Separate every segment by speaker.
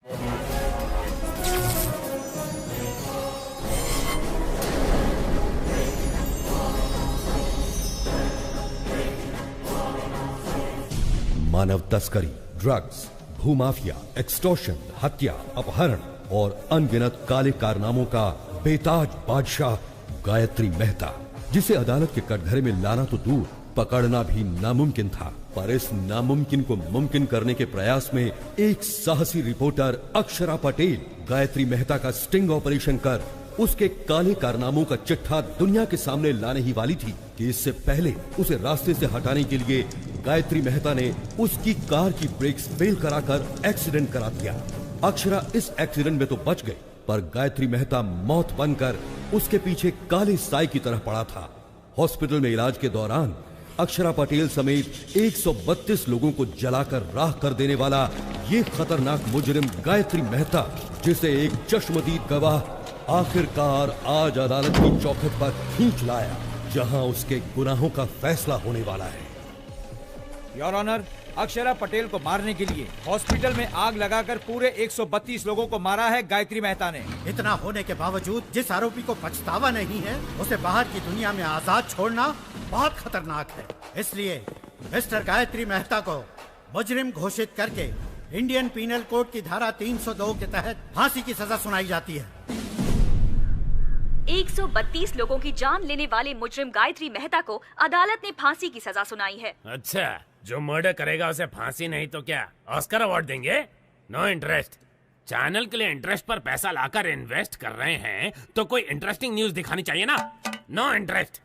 Speaker 1: मानव तस्करी, drugs, भूमाफिया, extortion, हत्या, अपहरण और अनगिनत काले कारनामों का बेताज बादशाह गायत्री मेहता, जिसे अदालत के कटघरे में लाना तो दूर, पकड़ना भी नामुमकिन था। पर इस नामुमकिन को मुमकिन करने के प्रयास में एक साहसी रिपोर्टर अक्षरा पटेल गायत्री मेहता का स्टिंग ऑपरेशन कर उसके काले कारनामों का चिट्ठा दुनिया के सामने लाने ही वाली थी कि इससे पहले उसे रास्ते से हटाने के लिए गायत्री मेहता ने उसकी कार की ब्रेक्स फेल कराकर एक्सीडेंट करा दिया। अक्षरा इस एक्सीडेंट में तो बच गई, पर गायत्री मेहता मौत बनकर उसके पीछे काले साए की तरह पड़ा था। हॉस्पिटल में इलाज के दौरान अक्षरा पटेल समेत 132 लोगों को जलाकर राख कर देने वाला ये खतरनाक मुजरिम गायत्री मेहता, जिसे एक चश्मदीद गवाह आखिरकार आज अदालत की चौखट पर खींच लाया, जहां उसके गुनाहों का फैसला होने वाला है।
Speaker 2: योर ऑनर, अक्षरा पटेल को मारने के लिए हॉस्पिटल में आग लगाकर पूरे 132 लोगों को मारा है गायत्री मेहता ने।
Speaker 3: इतना होने के बावजूद जिस आरोपी को पछतावा नहीं है, उसे बाहर की दुनिया में आजाद छोड़ना बहुत खतरनाक है। इसलिए मिस्टर गायत्री मेहता को मुजरिम घोषित करके इंडियन पीनल कोड की धारा 302 के तहत फांसी की सजा सुनाई जाती है।
Speaker 4: 132 लोगों की जान लेने वाले मुजरिम गायत्री मेहता को अदालत ने फांसी की सजा सुनाई है।
Speaker 5: अच्छा, जो मर्डर करेगा उसे फांसी नहीं तो क्या ऑस्कर अवार्ड देंगे? No interest. चैनल के लिए इंटरेस्ट पर पैसा लाकर इन्वेस्ट कर रहे हैं तो कोई इंटरेस्टिंग न्यूज दिखानी चाहिए ना। No interest.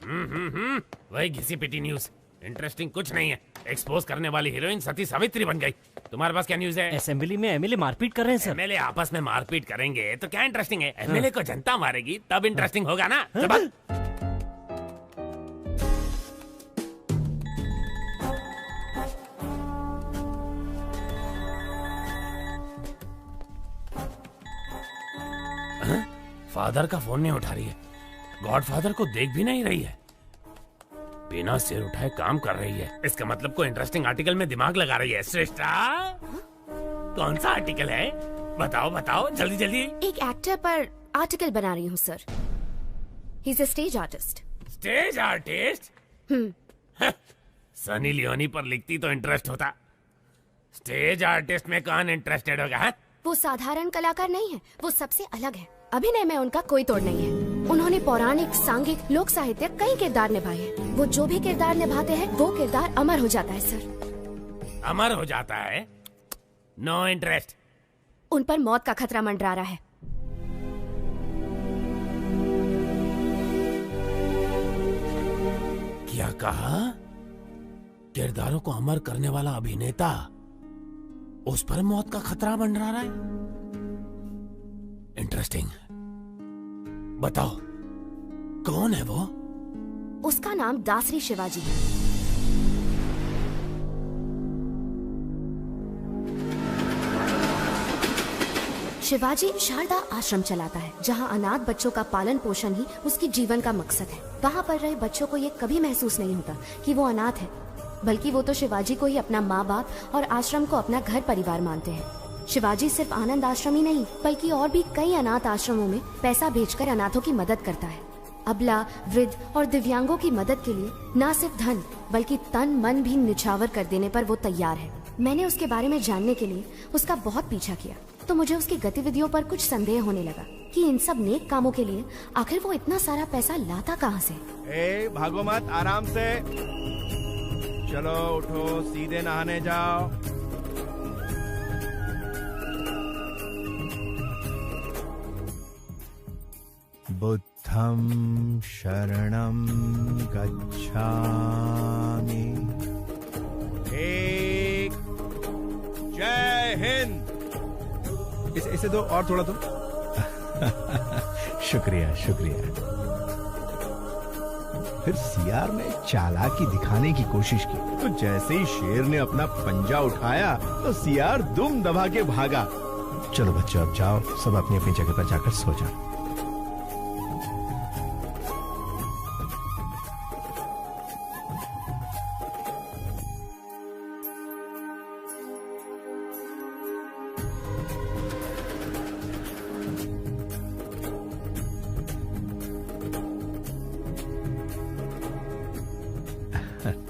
Speaker 5: वही घिसी पिटी न्यूज, इंटरेस्टिंग कुछ नहीं है। एक्सपोज करने वाली हीरोइन सती सावित्री बन गई। तुम्हारे पास क्या न्यूज है?
Speaker 6: असेंबली में एमएलए मारपीट कर रहे हैं सर।
Speaker 5: एमएलए आपस में मारपीट करेंगे तो क्या इंटरेस्टिंग है? एमएलए को जनता मारेगी तब इंटरेस्टिंग होगा ना। फादर का फोन नहीं उठा रही है, गॉडफादर को देख भी नहीं रही है, बिना सिर उठाए काम कर रही है। इसका मतलब कोई इंटरेस्टिंग आर्टिकल में दिमाग लगा रही है। श्रेष्ठा, कौन सा आर्टिकल है? बताओ बताओ जल्दी जल्दी।
Speaker 7: एक एक्टर पर आर्टिकल बना रही हूँ sir. He is a stage artist.
Speaker 5: Stage artist? Sunny Leone पर लिखती तो इंटरेस्ट होता। स्टेज आर्टिस्ट में कौन इंटरेस्टेड होगा? हा?
Speaker 7: वो साधारण कलाकार नहीं है, वो सबसे अलग है। अभिनय में उनका कोई तोड़ नहीं है। उन्होंने पौराणिक, सांघिक, लोक साहित्य कई किरदार निभाए हैं। वो जो भी किरदार निभाते हैं वो किरदार अमर हो जाता है सर।
Speaker 5: अमर हो जाता है? No interest.
Speaker 7: उन पर मौत का खतरा मंडरा रहा है।
Speaker 5: क्या कहा? किरदारों को अमर करने वाला अभिनेता, उस पर मौत का खतरा मंडरा रहा है? इंटरेस्टिंग। बताओ कौन है वो?
Speaker 7: उसका नाम दासरी शिवाजी है। शिवाजी शारदा आश्रम चलाता है, जहां अनाथ बच्चों का पालन पोषण ही उसकी जीवन का मकसद है। वहां पर रहे बच्चों को ये कभी महसूस नहीं होता कि वो अनाथ है, बल्कि वो तो शिवाजी को ही अपना माँ बाप और आश्रम को अपना घर परिवार मानते हैं। शिवाजी सिर्फ आनंद आश्रम ही नहीं, बल्कि और भी कई अनाथ आश्रमों में पैसा भेजकर अनाथों की मदद करता है। अबला, वृद्ध और दिव्यांगों की मदद के लिए न सिर्फ धन बल्कि तन मन भी निछावर कर देने पर वो तैयार है। मैंने उसके बारे में जानने के लिए उसका बहुत पीछा किया, तो मुझे उसकी गतिविधियों पर कुछ संदेह होने लगा कि इन सब नेक कामों के लिए आखिर वो इतना सारा पैसा लाता कहाँ से।
Speaker 8: भागो मत, आराम से चलो, उठो, सीधे नहाने जाओ। बुद्धं शरणं गच्छामि। जय हिंद। इसे दो और थोड़ा दो। शुक्रिया शुक्रिया। फिर सीआर ने चालाकी दिखाने की कोशिश की, तो जैसे ही शेर ने अपना पंजा उठाया तो सीआर दुम दबा के भागा। चलो बच्चों, अब जाओ, सब अपनी अपनी जगह पर जाकर सो जाओ।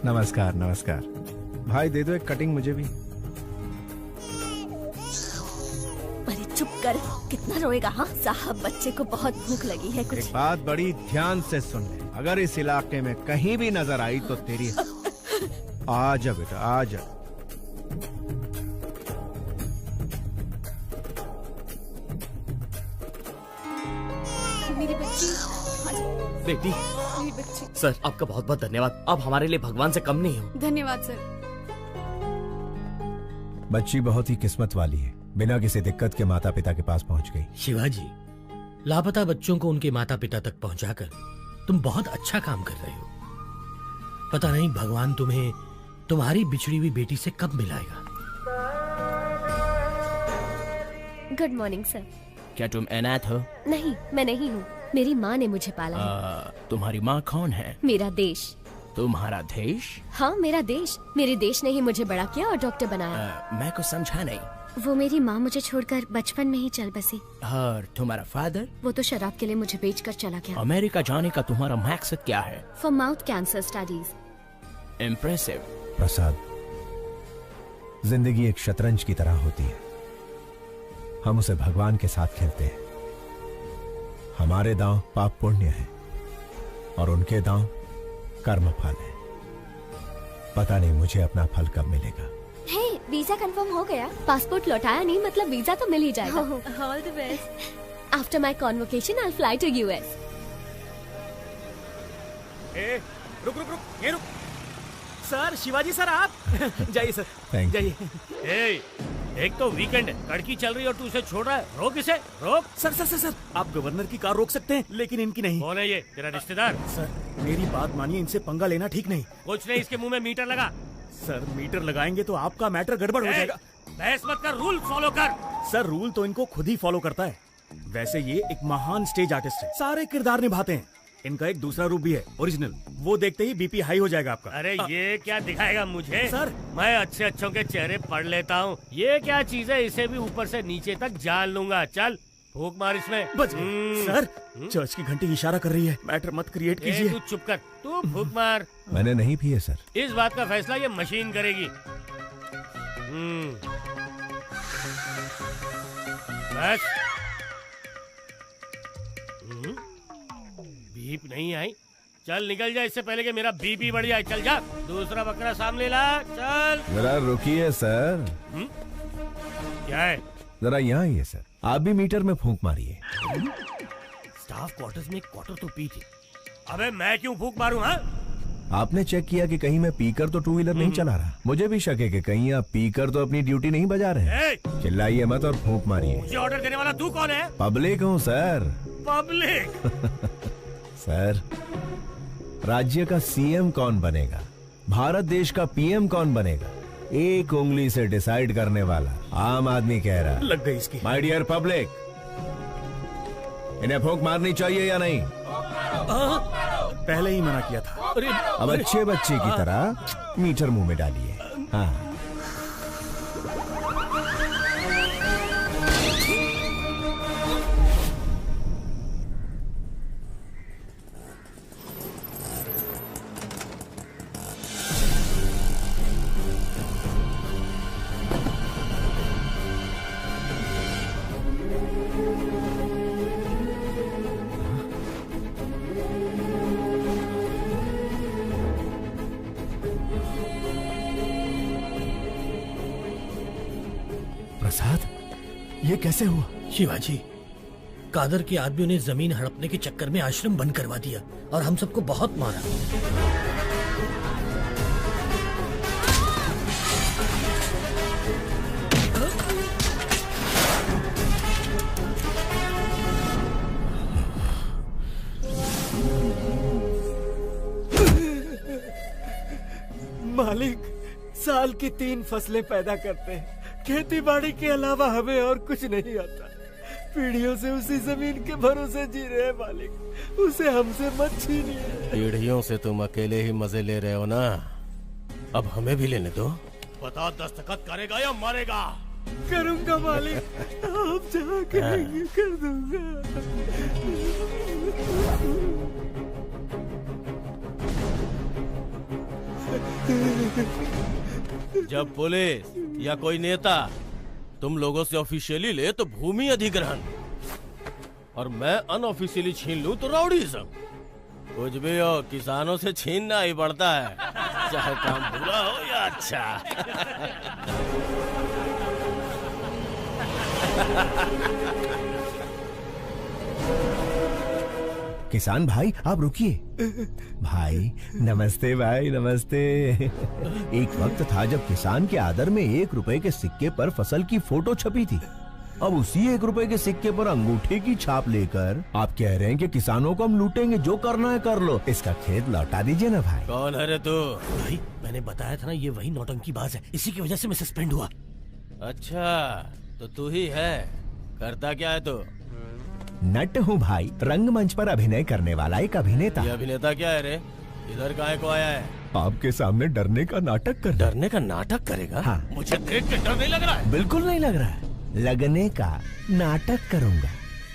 Speaker 8: नमस्कार नमस्कार। भाई दे दो एक कटिंग मुझे भी।
Speaker 9: अरे चुप कर, कितना रोएगा? हाँ साहब, बच्चे को बहुत भूख लगी है। कुछ
Speaker 8: एक बात बड़ी ध्यान से सुन ले, अगर इस इलाके में कहीं भी नजर आई तो तेरी आ जा बेटा, आ जा।
Speaker 9: मेरी बच्ची,
Speaker 10: बेटी,
Speaker 9: मेरी बच्ची।
Speaker 10: सर आपका बहुत बहुत धन्यवाद। आप हमारे लिए भगवान से कम नहीं हो।
Speaker 9: धन्यवाद सर।
Speaker 8: बच्ची बहुत ही किस्मत वाली है, बिना किसी दिक्कत के माता पिता के पास पहुंच गई।
Speaker 5: शिवाजी, लापता बच्चों को उनके माता पिता तक पहुंचाकर तुम बहुत अच्छा काम कर रहे हो। पता नहीं भगवान तुम्हें तुम्हारी बिछड़ी हुई बेटी से कब मिलाएगा।
Speaker 11: Good morning sir.
Speaker 10: क्या तुम अनाथ हो?
Speaker 11: नहीं, मैं नहीं हूँ, मेरी माँ ने मुझे पाला है।
Speaker 10: तुम्हारी माँ कौन है?
Speaker 11: मेरा देश।
Speaker 10: तुम्हारा देश?
Speaker 11: हाँ मेरा देश। मेरे देश ने ही मुझे बड़ा किया और डॉक्टर बनाया।
Speaker 10: मैं कुछ समझा नहीं।
Speaker 11: वो मेरी माँ मुझे छोड़कर बचपन में ही चल बसी।
Speaker 10: और तुम्हारा फादर?
Speaker 11: वो तो शराब के लिए मुझे बेचकर चला गया।
Speaker 10: अमेरिका जाने का तुम्हारा मकसद क्या है?
Speaker 11: For mouth cancer studies.
Speaker 10: Impressive.
Speaker 8: Prasad, जिंदगी एक शतरंज की तरह होती है, हम उसे भगवान के साथ खेलते हैं। हमारे दांव पाप पुण्य है और उनके दांव कर्म फल है। पता नहीं मुझे अपना फल कब मिलेगा।
Speaker 11: हे, वीजा कंफर्म हो गया। पासपोर्ट लौटाया नहीं, मतलब वीजा तो मिल ही जाएगा। All the best. After my convocation I fly to US.
Speaker 2: रुक रुक रुक, ये रुक। सर, शिवाजी सर आप जाइए सर, जाइए।
Speaker 5: एक तो वीकेंड है, कड़की चल रही है और तू उसे छोड़ रहा है। रोक इसे, रोक।
Speaker 2: सर सर सर सर, आप गवर्नर की कार रोक सकते हैं लेकिन इनकी नहीं।
Speaker 5: कौन है ये? तेरा रिश्तेदार?
Speaker 2: सर मेरी बात मानिए, इनसे पंगा लेना ठीक नहीं।
Speaker 5: कुछ नहीं, इसके मुंह में मीटर लगा।
Speaker 2: सर मीटर लगाएंगे तो आपका मैटर गड़बड़ हो जाएगा।
Speaker 5: बहस मत कर, रूल फॉलो कर।
Speaker 2: सर रूल तो इनको खुद ही फॉलो करता है। वैसे ये एक महान स्टेज आर्टिस्ट है, सारे किरदार निभाते हैं। इनका एक दूसरा रूप भी है, ओरिजिनल। वो देखते ही बीपी हाई हो जाएगा आपका।
Speaker 5: अरे ये क्या दिखाएगा मुझे?
Speaker 2: सर
Speaker 5: मैं अच्छे अच्छों के चेहरे पढ़ लेता हूँ। ये क्या चीज है? इसे भी ऊपर से नीचे तक जान लूंगा। चल फूक मार इसमें।
Speaker 2: बच गए। सर चर्च की घंटी इशारा कर रही है, मैटर मत क्रिएट कीजिए।
Speaker 5: तू चुप कर, तू फूक मार।
Speaker 8: मैंने नहीं पिए सर।
Speaker 5: इस बात का फैसला ये मशीन करेगी। बस। बीप नहीं आई, चल निकल जा इससे पहले कि मेरा बीपी बढ़ जाए। चल जा, दूसरा बकरा सामने ला। चल
Speaker 8: जरा रुकिए सर।
Speaker 5: क्या है?
Speaker 8: जरा यहाँ आइए सर, आप भी मीटर में फूंक मारिए।
Speaker 5: स्टाफ क्वार्टर्स में एक क्वार्टर तो पी थी। अबे मैं क्यों फूंक मारूं? हाँ,
Speaker 8: आपने चेक किया कि कहीं मैं पीकर तो टू व्हीलर नहीं चला रहा। मुझे भी शक है कि कहीं आप पीकर तो अपनी ड्यूटी नहीं बजा रहे हैं। चिल्लाइए मत और फूंक मारिए।
Speaker 5: मुझे ऑर्डर देने वाला तू कौन है?
Speaker 8: पब्लिक हूँ सर।
Speaker 5: पब्लिक?
Speaker 8: सर, राज्य का सीएम कौन बनेगा, भारत देश का पीएम कौन बनेगा, एक उंगली से डिसाइड करने वाला आम आदमी कह रहा।
Speaker 2: लग गई इसकी।
Speaker 8: माय डियर पब्लिक, इन्हें फूंक मारनी चाहिए या नहीं?
Speaker 2: पहले ही मना किया था।
Speaker 8: अब अच्छे बच्चे की तरह मीटर मुंह में डालिए। हाँ।
Speaker 2: प्रसाद, ये कैसे हुआ?
Speaker 5: शिवाजी, कादर के आदमियों ने जमीन हड़पने के चक्कर में आश्रम बंद करवा दिया और हम सबको बहुत मारा।
Speaker 2: मालिक, साल की 3 फसलें पैदा करते हैं, खेती बाड़ी के अलावा हमें और कुछ नहीं आता। पीढ़ियों से उसी जमीन के भरोसे जी रहे हैं मालिक, उसे हमसे मत छीनिए।
Speaker 12: पीढ़ियों से तुम अकेले ही मजे ले रहे हो ना, अब हमें भी लेने दो।
Speaker 5: बता, दस्तखत करेगा या मारेगा?
Speaker 2: करूंगा मालिक, आप जहाँ कहेंगे कर दूंगा।
Speaker 12: जब पुलिस या कोई नेता तुम लोगों से ऑफिशियली ले तो भूमि अधिग्रहण, और मैं अनऑफिशियली छीन लूं तो राउडीज़म। कुछ भी हो, किसानों से छीनना ही पड़ता है, चाहे काम बुरा हो या अच्छा।
Speaker 8: किसान भाई आप रुकिए। भाई नमस्ते, भाई नमस्ते। एक वक्त था जब किसान के आदर में 1 रुपए के सिक्के पर फसल की फोटो छपी थी। अब उसी 1 रुपए के सिक्के पर अंगूठे की छाप लेकर आप कह रहे हैं कि किसानों को हम लूटेंगे, जो करना है कर लो, इसका खेत लौटा दीजिए ना भाई।
Speaker 12: कौन है रे तू?
Speaker 5: भाई मैंने बताया था ना, ये वही नौटंकीबाज है, इसी की वजह से मैं सस्पेंड हुआ।
Speaker 12: अच्छा तो तू ही है, करता क्या है तू?
Speaker 8: नट हूँ भाई, रंगमंच पर अभिनय करने वाला एक अभिनेता।
Speaker 12: ये अभिनेता क्या है रे? इधर काहे को आया है?
Speaker 8: आपके सामने डरने का नाटक कर।
Speaker 12: डरने का नाटक करेगा?
Speaker 8: हाँ।
Speaker 12: मुझे देख के डर नहीं लग रहा है?
Speaker 8: बिल्कुल नहीं लग रहा है। लगने का नाटक करूंगा।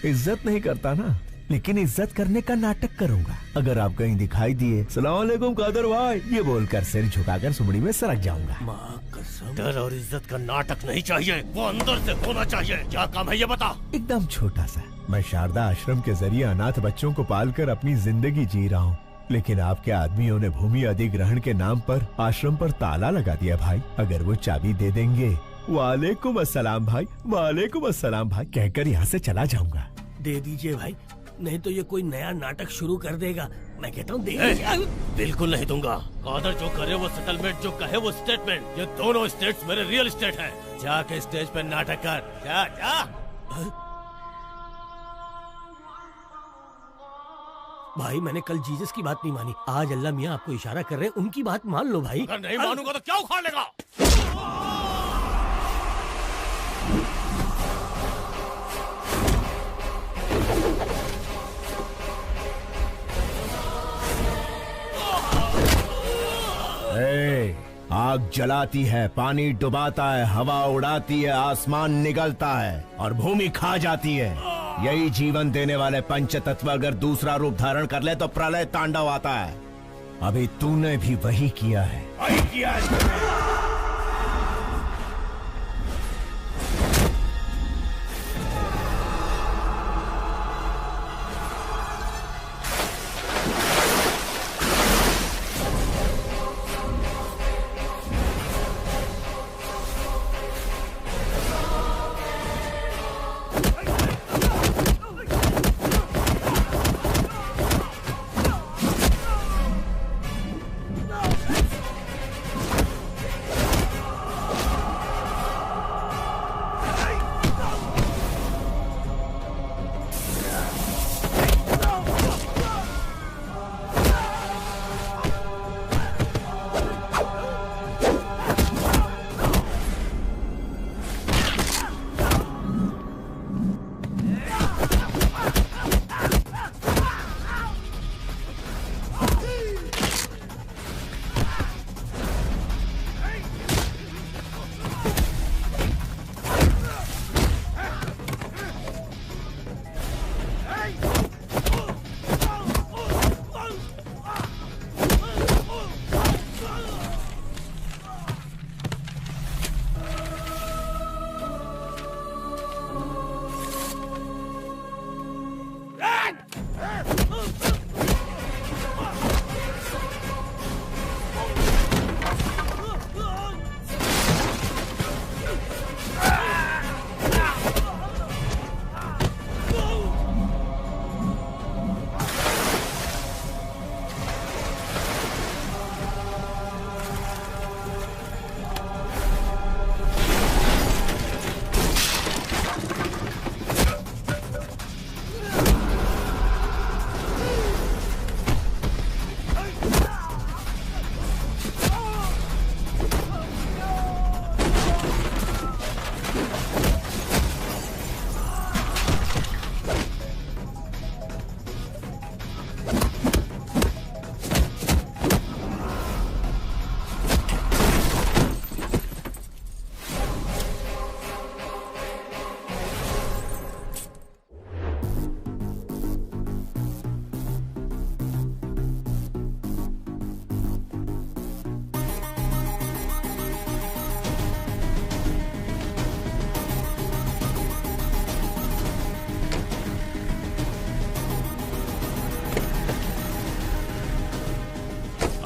Speaker 8: इज्जत नहीं करता ना, लेकिन इज्जत करने का नाटक करूंगा। अगर आप कहीं दिखाई दिए, सलाम अलैकुम कादर भाई, ये बोलकर सिर झुकाकर सुमड़ी में सरक जाऊंगा।
Speaker 12: माँ कसम, डर और इज्जत का नाटक नहीं चाहिए, वो अंदर से होना चाहिए। क्या काम है ये बता?
Speaker 8: एकदम छोटा सा। मैं शारदा आश्रम के जरिए अनाथ बच्चों को पालकर अपनी जिंदगी जी रहा हूँ, लेकिन आपके आदमियों ने भूमि अधिग्रहण के नाम पर आश्रम पर ताला लगा दिया भाई। अगर वो चाबी दे देंगे, वालेकुम अस्सलाम भाई, वालेकुम अस्सलाम भाई कहकर यहाँ से चला जाऊंगा।
Speaker 5: दे दीजिए भाई, नहीं तो ये कोई नया नाटक शुरू कर देगा। मैं कहता हूँ
Speaker 12: बिल्कुल नहीं दूंगा। कादर जो करे वो सेटलमेंट, जो कहे वो स्टेटमेंट। ये दोनों स्टेट्स मेरे रियल स्टेट हैं। जाके स्टेज पे नाटक कर, जा जा।
Speaker 5: भाई मैंने कल जीसस की बात नहीं मानी, आज अल्लाह मियाँ आपको इशारा कर रहे हैं, उनकी बात मान लो भाई।
Speaker 12: अगर नहीं मानूंगा तो क्या उखाड़ लेगा?
Speaker 8: आग जलाती है, पानी डुबाता है, हवा उड़ाती है, आसमान निगलता है और भूमि खा जाती है। यही जीवन देने वाले पंच तत्व अगर दूसरा रूप धारण कर ले तो प्रलय तांडव आता है। अभी तूने भी वही किया है।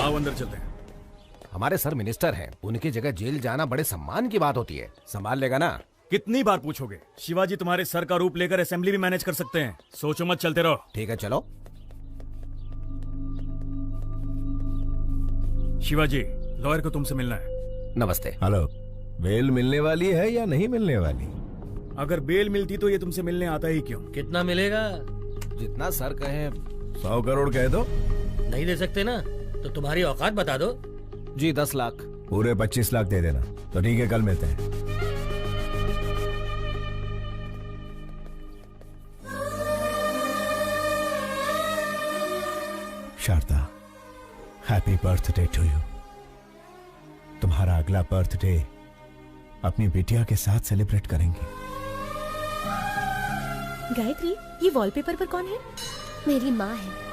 Speaker 13: आओ अंदर चलते हैं।
Speaker 14: हमारे सर मिनिस्टर हैं, उनकी जगह जेल जाना बड़े सम्मान की बात होती है। संभाल लेगा ना?
Speaker 13: कितनी बार पूछोगे? शिवाजी तुम्हारे सर का रूप लेकर असेंबली भी मैनेज कर सकते हैं। सोचो मत, चलते रहो।
Speaker 14: ठीक है, चलो।
Speaker 13: शिवाजी, लॉयर को तुमसे मिलना है।
Speaker 14: नमस्ते।
Speaker 8: हेलो, बेल मिलने वाली है या नहीं मिलने वाली?
Speaker 13: अगर बेल मिलती तो ये तुमसे मिलने आता ही क्यों?
Speaker 10: कितना मिलेगा?
Speaker 14: जितना सर कहे।
Speaker 8: 100 करोड़ कह दो।
Speaker 10: नहीं दे सकते ना तो तुम्हारी औकात बता दो।
Speaker 14: जी 10 लाख।
Speaker 8: पूरे 25 लाख दे देना। तो ठीक है, कल मिलते हैं। Sharda, happy birthday to you. तुम्हारा अगला बर्थडे अपनी बिटिया के साथ सेलिब्रेट करेंगे।
Speaker 11: गायत्री, ये वॉलपेपर पर कौन है? मेरी माँ है।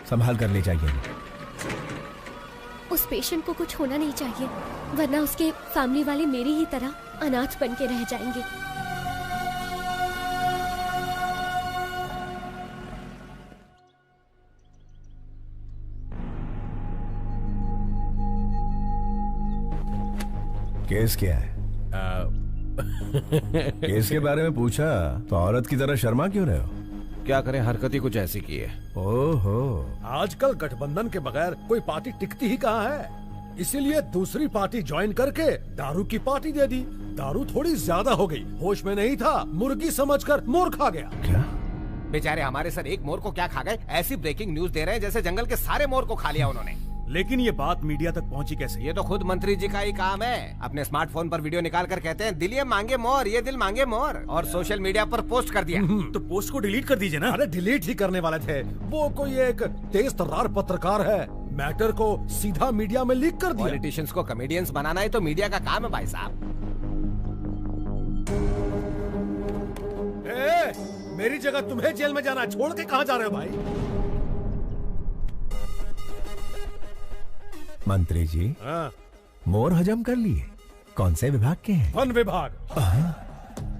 Speaker 8: संभाल कर ले जाइए।
Speaker 11: उस पेशेंट को कुछ होना नहीं चाहिए, वरना उसके फैमिली वाले मेरी ही तरह अनाथ बन के रह जाएंगे।
Speaker 8: केस क्या है? केस के बारे में पूछा तो औरत की तरह शर्मा क्यों रहे हो?
Speaker 14: क्या करें, हरकत ही कुछ ऐसी की है।
Speaker 8: ओहो,
Speaker 15: आजकल गठबंधन के बगैर कोई पार्टी टिकती ही कहाँ है, इसीलिए दूसरी पार्टी ज्वाइन करके दारू की पार्टी दे दी। दारू थोड़ी ज्यादा हो गई, होश में नहीं था, मुर्गी समझकर मोर खा गया।
Speaker 8: क्या?
Speaker 14: बेचारे हमारे सर एक मोर को क्या खा गए? ऐसी ब्रेकिंग न्यूज दे रहे हैं जैसे जंगल के सारे मोर को खा लिया उन्होंने।
Speaker 13: लेकिन ये बात मीडिया तक पहुंची कैसे?
Speaker 14: ये तो खुद मंत्री जी का ही काम है। अपने स्मार्टफोन पर वीडियो निकाल कर कहते हैं दिल ये मांगे मोर, ये दिल मांगे मोर, और सोशल मीडिया पर पोस्ट कर दिया।
Speaker 13: तो पोस्ट को डिलीट कर दीजिए ना।
Speaker 15: अरे डिलीट ही करने वाले थे, वो कोई एक तेज तर्रार पत्रकार है, मैटर को सीधा मीडिया में लीक कर दिया।
Speaker 14: पॉलिटिशियंस को कॉमेडियंस बनाना ही तो मीडिया का काम है भाई साहब।
Speaker 15: मेरी जगह तुम्हें जेल में जाना, छोड़ के कहाँ जा रहे हो भाई?
Speaker 8: मंत्री जी, मोर हजम कर लिए। कौन से विभाग के हैं?
Speaker 15: वन विभाग।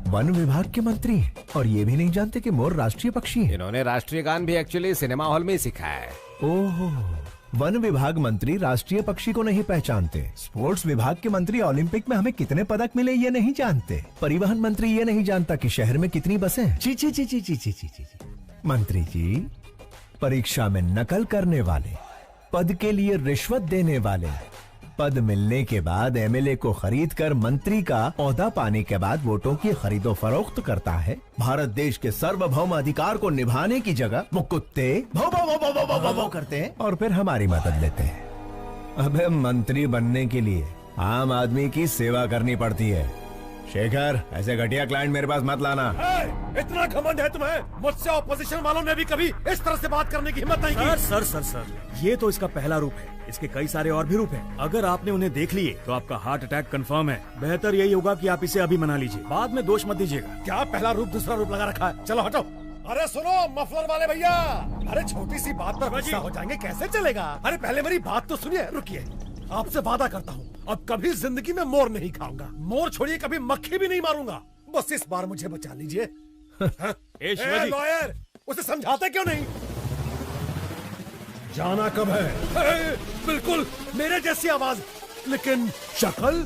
Speaker 8: वन विभाग के मंत्री हैं और ये भी नहीं जानते कि मोर राष्ट्रीय पक्षी है।
Speaker 14: इन्होंने राष्ट्रीय गान भी एक्चुअली सिनेमा हॉल में ही सीखा है।
Speaker 8: ओहो, वन विभाग मंत्री राष्ट्रीय पक्षी को नहीं पहचानते। स्पोर्ट्स विभाग के मंत्री ओलंपिक में हमें कितने पदक मिले ये नहीं जानते। परिवहन मंत्री ये नहीं जानता कि शहर में कितनी बसें हैं। ची ची ची ची ची ची ची ची। मंत्री जी, परीक्षा में नकल करने वाले, पद के लिए रिश्वत देने वाले, पद मिलने के बाद एमएलए को खरीद कर मंत्री का ओहदा पाने के बाद वोटों की खरीदो फरोख्त करता है। भारत देश के सार्वभौम अधिकार को निभाने की जगह वो कुत्ते भौ भौ भौ भौ भौ भौ भौ भौ करते हैं और फिर हमारी मदद लेते हैं। अबे मंत्री बनने के लिए आम आदमी की सेवा करनी पड़ती है। शेखर, ऐसे घटिया क्लाइंट मेरे पास मत लाना।
Speaker 15: इतना घमंड है तुम्हें? मुझसे ऑपोजिशन वालों ने भी कभी इस तरह से बात करने की हिम्मत नहीं की।
Speaker 13: सर, ये तो इसका पहला रूप है, इसके कई सारे और भी रूप हैं। अगर आपने उन्हें देख लिए तो आपका हार्ट अटैक कंफर्म है। बेहतर यही होगा कि आप इसे अभी मना लीजिए, बाद में दोष मत दीजिएगा।
Speaker 15: क्या पहला रूप दूसरा रूप लगा रखा है? चलो हटो। अरे सुनो मफलर वाले भैया, अरे छोटी सी बात पर गुस्सा हो जाएंगे, कैसे चलेगा? अरे पहले मेरी बात तो सुनिए। रुकिए, आपसे वादा करता हूँ अब कभी जिंदगी में मोर नहीं खाऊंगा। मोर छोड़िए, कभी मक्खी भी नहीं मारूंगा। बस इस बार मुझे बचा लीजिए। लॉयर, उसे समझाते क्यों नहीं? जाना कब है? बिल्कुल मेरे जैसी आवाज, लेकिन शक्ल।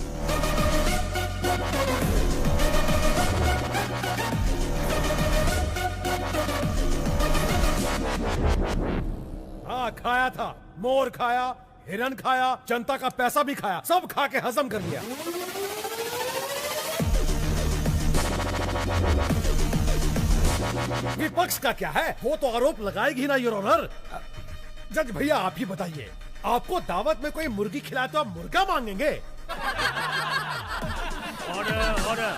Speaker 15: हाँ, खाया था, मोर खाया, हिरन खाया, जनता का पैसा भी खाया, सब खा के हजम कर लिया। विपक्ष का क्या है? वो तो आरोप लगाएगी ना योर ऑनर। जज भैया आप ही बताइए, आपको दावत में कोई मुर्गी खिलाए तो आप मुर्गा मांगेंगे?
Speaker 5: Order order.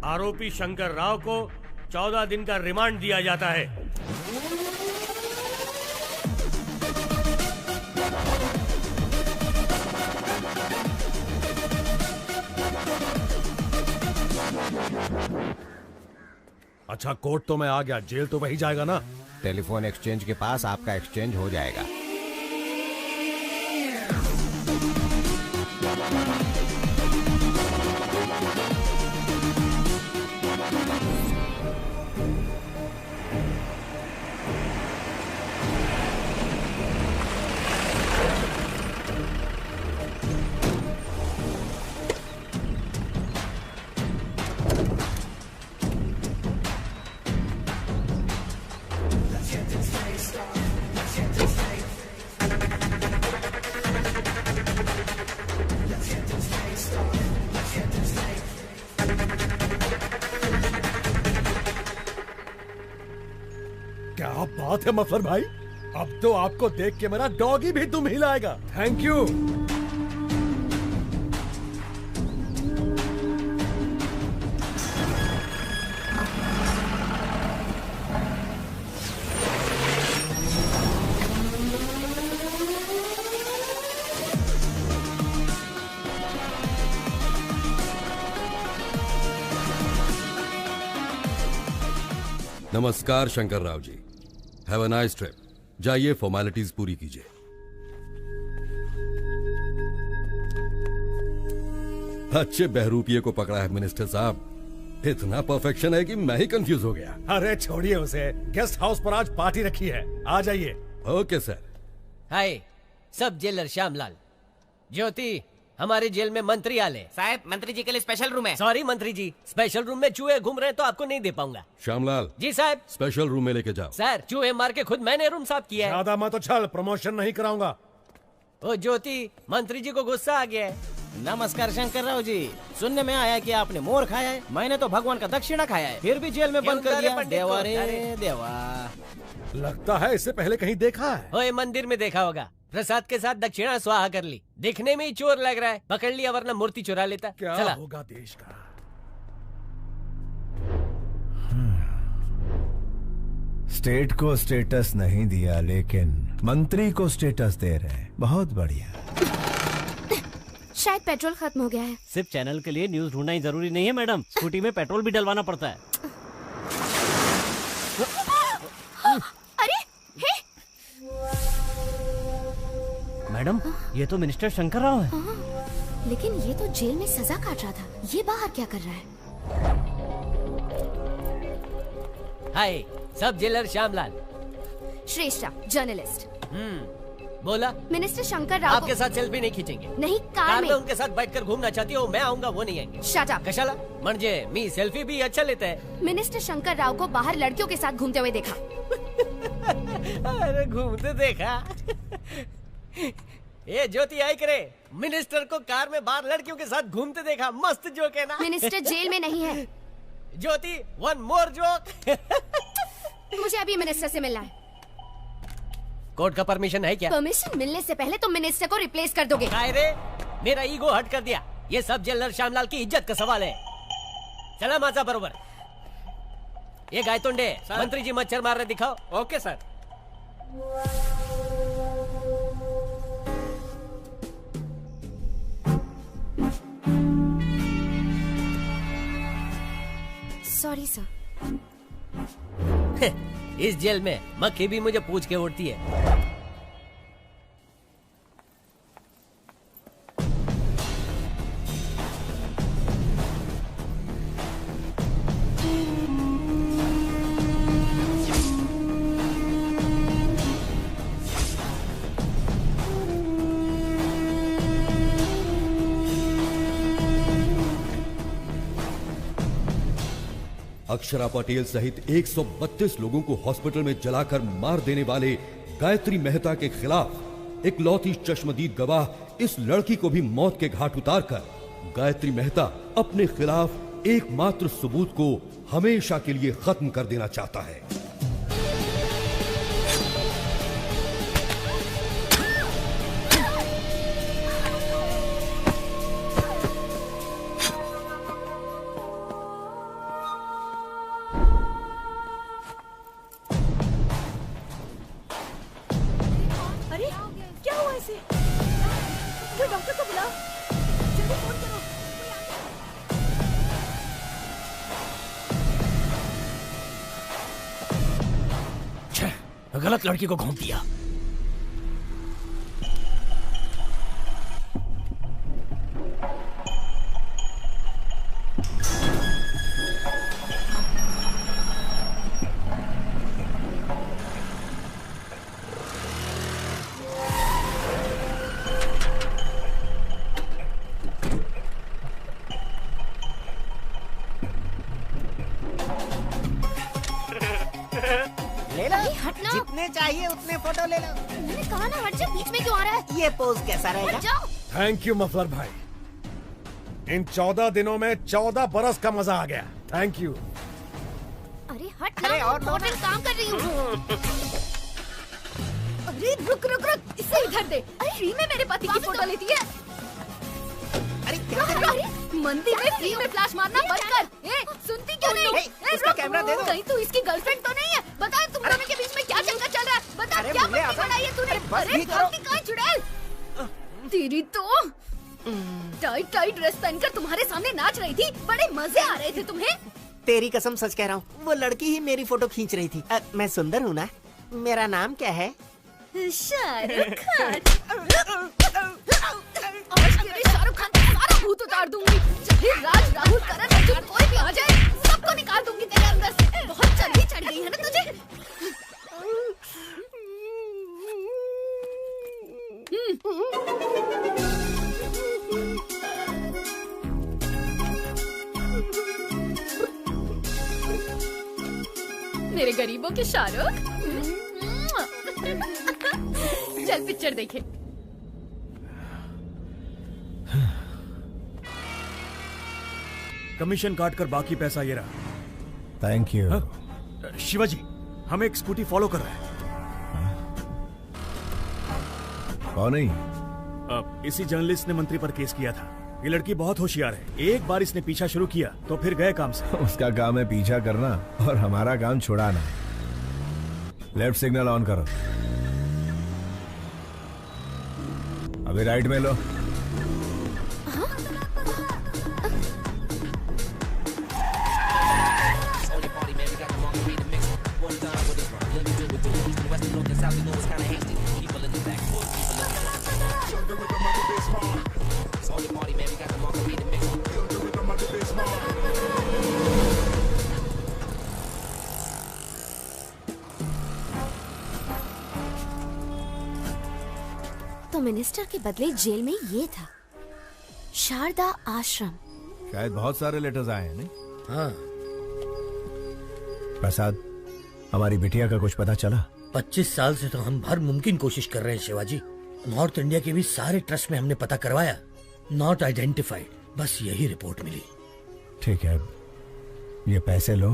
Speaker 5: आरोपी शंकर राव को 14 दिन का रिमांड दिया जाता है।
Speaker 15: अच्छा, कोर्ट तो मैं आ गया, जेल तो वही जाएगा ना?
Speaker 14: टेलीफोन एक्सचेंज के पास आपका एक्सचेंज हो जाएगा।
Speaker 15: क्या बात है मफलर भाई, अब तो आपको देख के मेरा डॉगी भी दुम हिलाएगा। Thank you.
Speaker 1: नमस्कार Shankar Rao ji, have a nice trip. जाइए फॉर्मेलिटीज पूरी कीजिए। अच्छे बहरूपिये को पकड़ा है मिनिस्टर साहब। इतना परफेक्शन है कि मैं ही कंफ्यूज हो गया।
Speaker 15: अरे छोड़िए उसे, गेस्ट हाउस पर आज पार्टी रखी है, आ जाइए।
Speaker 1: Okay sir.
Speaker 16: हाय, सब जेलर श्यामलाल। ज्योति, हमारे जेल में मंत्री आले।
Speaker 10: साहब, मंत्री जी के लिए स्पेशल रूम है।
Speaker 16: सॉरी मंत्री जी, स्पेशल रूम में चूहे घूम रहे हैं तो आपको नहीं दे पाऊंगा।
Speaker 1: श्यामलाल
Speaker 16: जी साहब।
Speaker 1: स्पेशल रूम में लेके जाओ।
Speaker 16: सर, चूहे मार के खुद मैंने रूम साफ किया है।
Speaker 15: ज्यादा मत उछल, प्रमोशन नहीं कराऊंगा।
Speaker 16: ओ ज्योति, मंत्री जी को गुस्सा आ गया है।
Speaker 10: नमस्कार शंकर राव जी, सुनने में आया कि आपने मोर खाया है। मैंने तो भगवान का दक्षिणा खाया है, फिर भी जेल में बंद कर दिया। देवा रे देवा।
Speaker 15: लगता है इससे पहले कहीं देखा है।
Speaker 16: ओए, मंदिर में देखा होगा। प्रसाद के साथ दक्षिणा स्वाहा कर ली। दिखने में ही चोर लग रहा है, पकड़ लिया वरना मूर्ति चुरा लेता।
Speaker 15: क्या
Speaker 16: चला।
Speaker 15: होगा देश का।
Speaker 8: स्टेट को स्टेटस नहीं दिया, लेकिन मंत्री को स्टेटस दे रहे हैं। बहुत बढ़िया।
Speaker 7: शायद पेट्रोल खत्म हो गया है।
Speaker 6: सिर्फ चैनल के लिए न्यूज ढूंढना ही जरूरी नहीं है मैडम, स्कूटी में पेट्रोल भी डलवाना पड़ता है।
Speaker 7: अरे हे!
Speaker 6: मैडम, ये तो मिनिस्टर शंकर राव है।
Speaker 7: लेकिन ये तो जेल में सजा काट रहा था, ये बाहर क्या कर रहा है?
Speaker 16: हाय, सब जेलर श्यामलाल।
Speaker 7: श्रेष्ठा, जर्नलिस्ट।
Speaker 16: बोला।
Speaker 7: मिनिस्टर शंकर राव
Speaker 16: आपके साथ सेल्फी नहीं खींचेंगे।
Speaker 7: नहीं, कार में
Speaker 16: उनके साथ बैठकर घूमना चाहती हो, मैं आऊंगा, वो नहीं आएंगे।
Speaker 7: Shut up.
Speaker 16: कशाला? म्हणजे मी सेल्फी भी अच्छा लेता है।
Speaker 7: मिनिस्टर शंकर राव को बाहर लड़कियों के साथ घूमते हुए देखा।
Speaker 16: अरे घूमते देखा? ये ज्योति आई करे, मिनिस्टर को कार में बाहर लड़कियों के साथ घूमते देखा। मस्त जोक है ना?
Speaker 7: मिनिस्टर जेल में नहीं है।
Speaker 16: ज्योति, वन मोर जोक।
Speaker 7: मुझे अभी मिनिस्टर से मिलना है।
Speaker 16: कोर्ट का परमिशन है क्या?
Speaker 7: परमिशन मिलने से पहले तुम मिनिस्टर को रिप्लेस कर दोगे।
Speaker 16: रे, मेरा ईगो हट कर दिया। ये सब जेलर श्यामलाल की इज्जत का सवाल है। चला माचा बरोबर। ये गायतोंडे, मंत्री जी मच्छर मार रहे, दिखाओ।
Speaker 10: Okay sir.
Speaker 7: Sorry sir.
Speaker 16: इस जेल में मक्खी भी मुझे पूछ के उड़ती है।
Speaker 1: अक्षरा पटेल सहित 132 लोगों को हॉस्पिटल में जलाकर मार देने वाले गायत्री मेहता के खिलाफ इकलौती चश्मदीद गवाह इस लड़की को भी मौत के घाट उतारकर गायत्री मेहता अपने खिलाफ एकमात्र सबूत को हमेशा के लिए खत्म कर देना चाहता है।
Speaker 9: अरे क्या हुआ इसे? कोई डॉक्टर को बुलाओ, जल्दी फोन करो।
Speaker 5: गलत लड़की को घोंप दिया।
Speaker 10: ले लो, जितने चाहिए उतने फोटो ले लो।
Speaker 7: मैंने कहा ना हट जा, बीच में क्यों आ रहा है?
Speaker 10: ये पोज कैसा रहेगा?
Speaker 7: हट जाओ।
Speaker 15: थैंक यू मफलर भाई, इन 14 दिनों में 14 बरस का मजा आ गया। Thank you.
Speaker 7: अरे हट ना, और मॉडल काम कर रही हूँ।
Speaker 9: अरे रुक रुक रुक, इसे इधर दे। अरे फ्री में मेरे पति की फोटो लेती है।
Speaker 10: अरे क्या कर रही है?
Speaker 9: मंदिर में फ्री में फ्लैश मारना बंद कर। ए, सुनती क्यों नहीं?
Speaker 10: उसका कैमरा दे दो।
Speaker 9: कहीं तू इसकी गर्लफ्रेंड तो नहीं है? बता तुम दोनों के बीच में क्या चक्कर चल रहा है? बता क्या मस्ती बनाई है तूने? अरे गलती कहाँ चुड़ैल? तेरी तो टाइट टाइट ड्रेस पहनकर तुम्हारे सामने नाच रही थी, बड़े मजे आ रहे थे तुम्हें।
Speaker 10: तेरी कसम सच कह रहा हूँ, वो लड़की ही मेरी फोटो खींच रही थी। मैं सुंदर हूँ ना? मेरा नाम क्या है?
Speaker 9: शाहरुख खान। आज तेरे शाहरुख खान का सारा भूत उतार दूंगी। चाहे राज, राहुल, करण, अर्जुन कोई भी आ जाए, सबको निकाल दूंगी तेरे अंदर से। बहुत चर्बी चढ़ गई है ना तुझे? मेरे गरीबों के शाहरुख। चल पिक्चर देखे।
Speaker 13: कमीशन काट कर बाकी पैसा ये रहा।
Speaker 8: Thank you.
Speaker 13: शिवाजी, हमें एक स्कूटी फॉलो कर रहा है।
Speaker 8: कौन नहीं?
Speaker 13: इसी जर्नलिस्ट ने मंत्री पर केस किया था। ये लड़की बहुत होशियार है, एक बार इसने पीछा शुरू किया तो फिर गए काम से।
Speaker 8: उसका काम है पीछा करना और हमारा काम छुड़ाना। लेफ्ट सिग्नल ऑन करो। अभी राइट में लो।
Speaker 7: तो मिनिस्टर के बदले जेल में ये था, शारदा आश्रम।
Speaker 8: शायद बहुत सारे लेटर्स आए हैं, नहीं?
Speaker 17: हाँ।
Speaker 8: प्रसाद, हमारी बिटिया का कुछ पता चला?
Speaker 17: 25 साल से तो हम हर मुमकिन कोशिश कर रहे हैं शिवाजी। नॉर्थ इंडिया के भी सारे ट्रस्ट में हमने पता करवाया, नॉट आइडेंटिफाइड। बस यही रिपोर्ट मिली।
Speaker 8: ठीक है, ये पैसे लो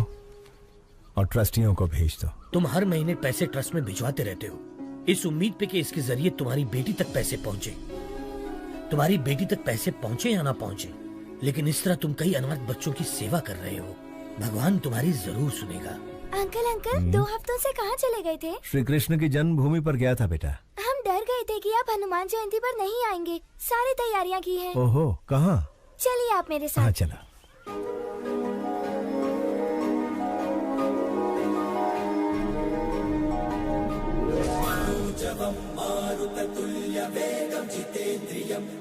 Speaker 8: और ट्रस्टियों को भेज दो।
Speaker 17: तुम हर महीने पैसे ट्रस्ट में भिजवाते रहते हो, इस उम्मीद पे कि इसके जरिए तुम्हारी बेटी तक पैसे पहुंचे। तुम्हारी बेटी तक पैसे पहुंचे या ना पहुंचे, लेकिन इस तरह तुम कई अनाथ बच्चों की सेवा कर रहे हो। भगवान तुम्हारी जरूर सुनेगा।
Speaker 11: अंकल 2 हफ्तों से कहाँ चले गए थे?
Speaker 8: श्री कृष्ण की जन्मभूमि पर गया था बेटा।
Speaker 11: हम डर गए थे कि आप हनुमान जयंती पर नहीं आएंगे। सारी तैयारियां की हैं।
Speaker 8: ओहो, कहाँ?
Speaker 11: चलिए आप मेरे साथ।
Speaker 8: हाँ चला।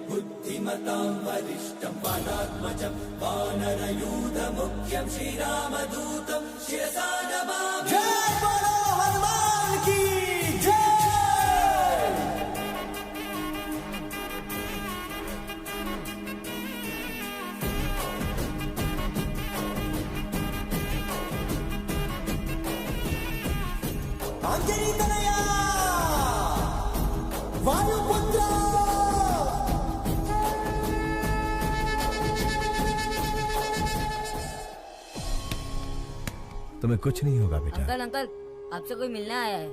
Speaker 18: बुद्धिमतां वरिष्ठं वानात्मजं वानरयूथमुख्यं श्रीरामदूतं शिरसा नमामि। जय बोलो हनुमान की जय। अंजनी तनया वायुपुत्र
Speaker 8: तुम्हें कुछ नहीं होगा बेटा।
Speaker 19: अंकल अंकल, आपसे कोई मिलने आया है।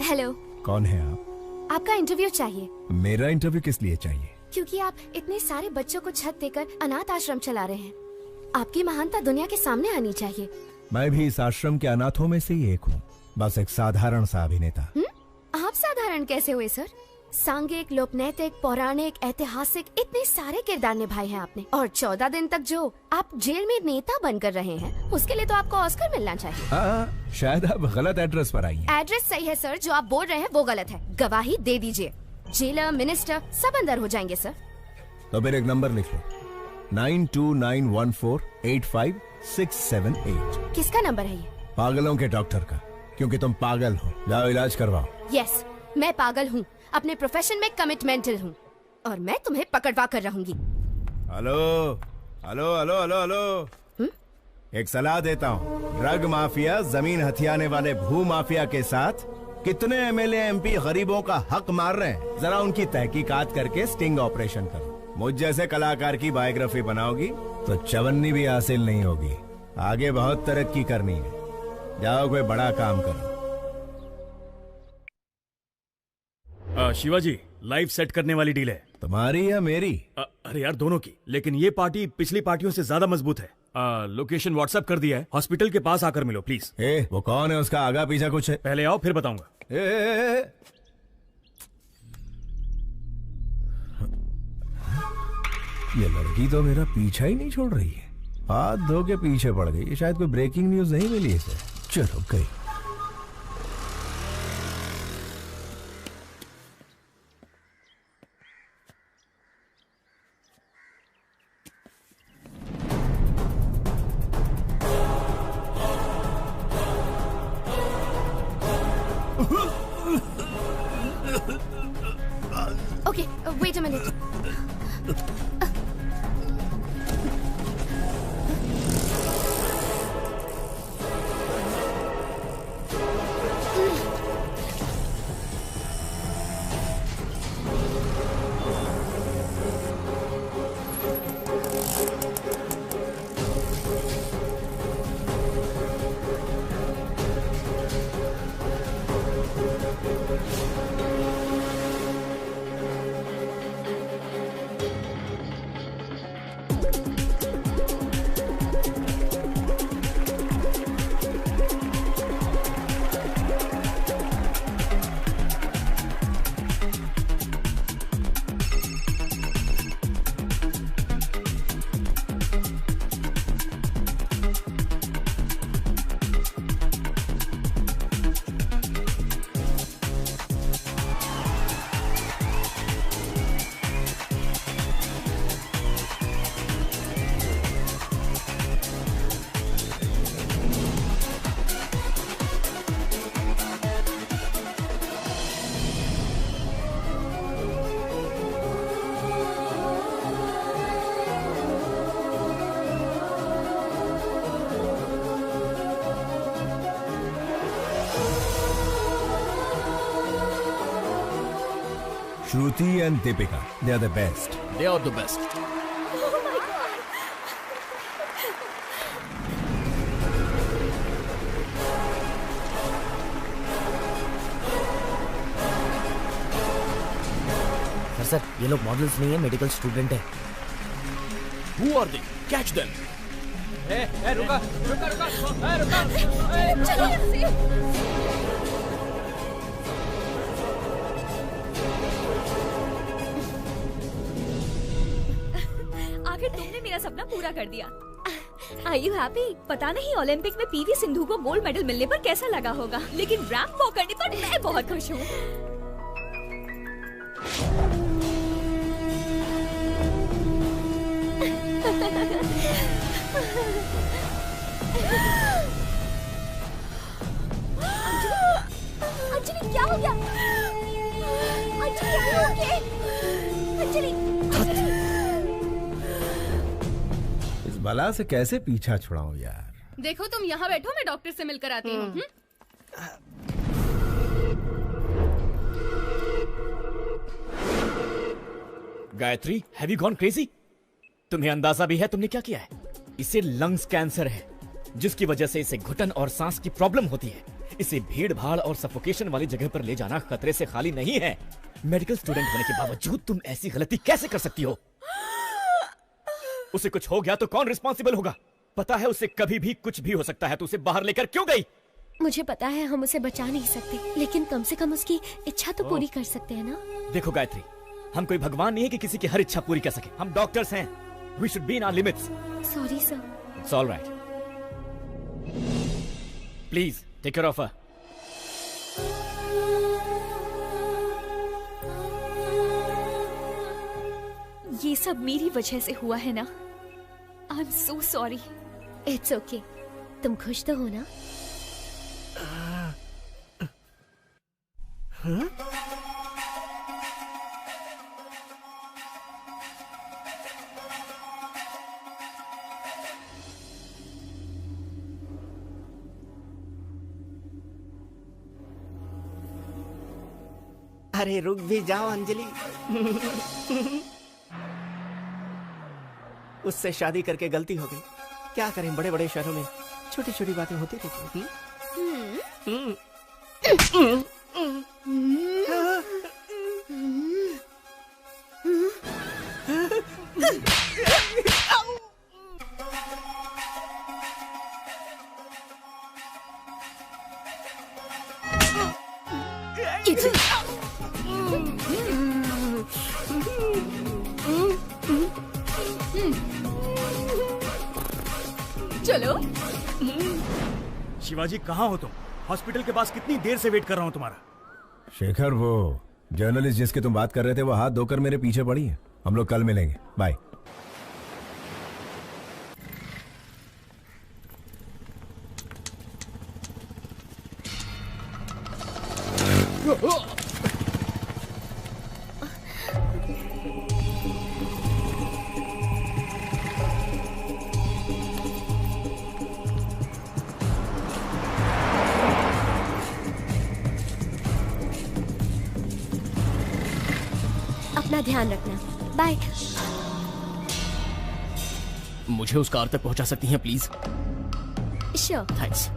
Speaker 7: हेलो।
Speaker 8: कौन है आप?
Speaker 7: आपका इंटरव्यू चाहिए।
Speaker 8: मेरा इंटरव्यू किस लिए चाहिए?
Speaker 7: क्योंकि आप इतने सारे बच्चों को छत देकर अनाथ आश्रम चला रहे हैं। आपकी महानता दुनिया के सामने आनी चाहिए।
Speaker 8: मैं भी इस आश्रम के अनाथों में से ही एक हूँ, बस एक साधारण सा अभिनेता।
Speaker 7: आप साधारण कैसे हुए सर? सांघिक, लोकनैतिक, पौराणिक, ऐतिहासिक इतने सारे किरदार निभाए हैं आपने, और 14 दिन तक जो आप जेल में नेता बनकर रहे हैं, उसके लिए तो आपको ऑस्कर मिलना चाहिए।
Speaker 8: शायद आप गलत एड्रेस पर आई हैं।
Speaker 7: एड्रेस सही है सर, जो आप बोल रहे हैं वो गलत है। गवाही दे दीजिए, जेलर, मिनिस्टर सब अंदर हो जाएंगे सर।
Speaker 8: तो फिर एक नंबर लिख लो, 9291485678।
Speaker 7: किसका नंबर है ये?
Speaker 8: पागलों के डॉक्टर का, क्योंकि तुम पागल हो। जाओ इलाज करवाओ।
Speaker 7: यस, मैं पागल हूँ, अपने प्रोफेशन में कमिटमेंटल हूँ, और मैं तुम्हें पकड़वा कर रहूंगी।
Speaker 8: Hello hello hello hello hello, एक सलाह देता हूँ। ड्रग माफिया, जमीन हथियाने वाले भू माफिया के साथ कितने एमएलए एमपी गरीबों का हक मार रहे हैं, जरा उनकी तहकीकात करके स्टिंग ऑपरेशन करो। मुझ जैसे कलाकार की बायोग्राफी बनाओगी तो चवन्नी भी हासिल नहीं होगी। आगे बहुत तरक्की करनी है, जाओ कोई बड़ा काम करो।
Speaker 13: शिवाजी, लाइव सेट करने वाली डील है।
Speaker 8: तुम्हारी या मेरी?
Speaker 13: अरे यार, दोनों की, लेकिन ये पार्टी पिछली पार्टियों से ज्यादा मजबूत है। लोकेशन व्हाट्सएप कर दिया है, हॉस्पिटल के पास आकर मिलो प्लीज।
Speaker 8: वो कौन है, उसका आगा पीछा कुछ है?
Speaker 13: पहले आओ फिर बताऊंगा।
Speaker 8: ये लड़की तो मेरा पीछा ही नहीं छोड़ रही है, हाथ धो के पीछे पड़ गई। शायद कोई ब्रेकिंग न्यूज नहीं मिली इसे। चलो गई।
Speaker 7: Okay, wait a minute.
Speaker 8: Shruti and Deepika, they are the best.
Speaker 12: They are the best.
Speaker 10: Sir, ये लोग मॉडल्स नहीं है, मेडिकल स्टूडेंट है।
Speaker 12: Who are they? Catch them.
Speaker 18: रुका रुका रुका रुका। चलो
Speaker 4: आखिर तुमने मेरा सपना पूरा कर दिया। Are you happy? पता नहीं ओलंपिक में पीवी सिंधु को गोल्ड मेडल मिलने पर कैसा लगा होगा, लेकिन रैंप वॉक करने पर मैं बहुत खुश हूँ। अंजलि क्या हो गया? Anjali are you okay? Anjali
Speaker 8: इस बला से कैसे पीछा छुड़ाऊं यार।
Speaker 9: देखो तुम यहाँ बैठो, मैं डॉक्टर से मिलकर आती हूँ।
Speaker 13: Gayatri, have you gone crazy?
Speaker 20: तुम्हें अंदाजा भी है तुमने क्या किया है? इसे लंग्स कैंसर है, जिसकी वजह से इसे घुटन और सांस की प्रॉब्लम होती है। इसे भीड़ भाड़ और सफोकेशन वाली जगह पर ले जाना खतरे से खाली नहीं है। मेडिकल स्टूडेंट होने के बावजूद तुम ऐसी गलती कैसे कर सकती हो? उसे कुछ हो गया तो कौन रिस्पॉन्सिबल होगा? पता है उसे कभी भी कुछ भी हो सकता है, तो उसे बाहर लेकर क्यों गई?
Speaker 11: मुझे पता है हम उसे बचा नहीं सकते, लेकिन कम से कम उसकी इच्छा तो पूरी कर सकते हैं ना।
Speaker 20: देखो गायत्री, हम कोई भगवान नहीं है कि किसी की हर इच्छा पूरी कर सके। हम डॉक्टर्स हैं। We should be in our limits.
Speaker 11: Sorry, sir.
Speaker 20: It's all right. Please, take care of her.
Speaker 4: ये सब मेरी वजह से हुआ है ना। I'm so sorry.
Speaker 11: It's okay. तुम खुश तो हो ना?
Speaker 10: अरे रुक भी जाओ अंजलि। उससे शादी करके गलती हो गई। क्या करें, बड़े बड़े शहरों में छोटी छोटी बातें होती रहती हैं।
Speaker 4: चलो।
Speaker 13: शिवाजी कहाँ हो तुम? हॉस्पिटल के पास कितनी देर से वेट कर रहा हूँ तुम्हारा।
Speaker 8: शेखर, वो जर्नलिस्ट जिसकी तुम बात कर रहे थे वो हाथ धोकर मेरे पीछे पड़ी है। हम लोग कल मिलेंगे। बाय।
Speaker 11: अपना ध्यान रखना। बाय।
Speaker 20: मुझे उस कार तक पहुंचा सकती हैं प्लीज?
Speaker 11: श्योर।
Speaker 20: थैंक्स।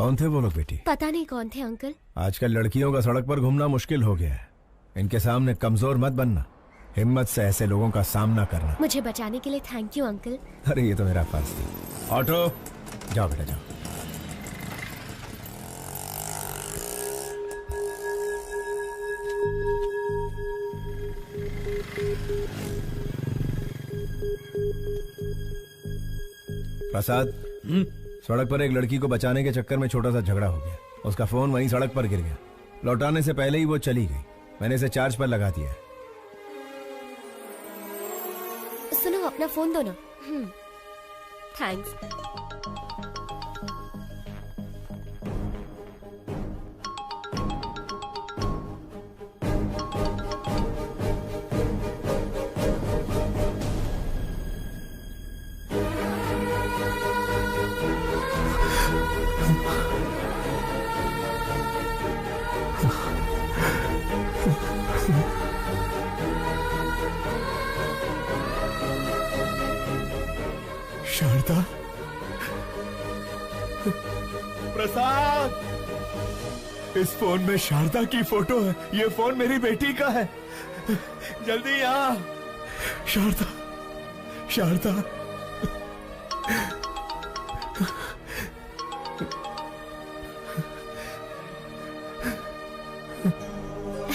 Speaker 8: कौन थे वो लोग बेटी?
Speaker 11: पता नहीं कौन थे अंकल।
Speaker 8: आजकल लड़कियों का सड़क पर घूमना मुश्किल हो गया है। इनके सामने कमजोर मत बनना, हिम्मत से ऐसे लोगों का सामना करना।
Speaker 11: मुझे बचाने के लिए थैंक यू अंकल।
Speaker 8: अरे ये तो मेरा फर्ज था। ऑटो जाओ बेटा जाओ। प्रसाद, सड़क पर एक लड़की को बचाने के चक्कर में छोटा सा झगड़ा हो गया। उसका फोन वहीं सड़क पर गिर गया। लौटाने से पहले ही वो चली गई। मैंने इसे चार्ज पर लगा दिया है।
Speaker 11: सुनो, अपना फोन दो ना। थैंक्स।
Speaker 8: शारदा, प्रसाद, इस फोन में शारदा की फोटो है। ये फोन मेरी बेटी का है। जल्दी आ। Sharda, Sharda.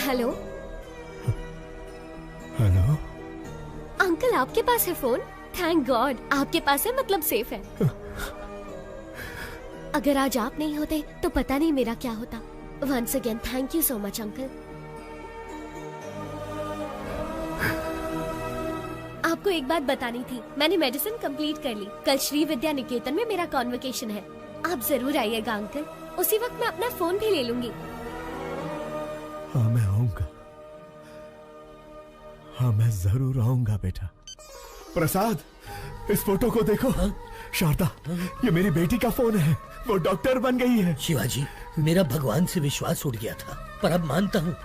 Speaker 11: Hello.
Speaker 8: Hello.
Speaker 11: Uncle, आपके पास है फोन? थैंक गॉड, आपके पास है मतलब सेफ है। अगर आज आप नहीं होते तो पता नहीं मेरा क्या होता। Once again thank you so much uncle. आपको एक बात बतानी थी, मैंने मेडिसिन कंप्लीट कर ली। कल श्री विद्या निकेतन में मेरा कॉन्वोकेशन है। आप जरूर आइएगा अंकल। उसी वक्त मैं अपना फोन भी ले लूंगी।
Speaker 8: हाँ मैं आऊंगा। हाँ मैं जरूर आऊंगा बेटा। प्रसाद, इस फोटो को देखो। शारदा, ये मेरी बेटी का फोन है। वो डॉक्टर बन गई है।
Speaker 17: शिवाजी, मेरा भगवान से विश्वास उठ गया था, पर अब मानता हूँ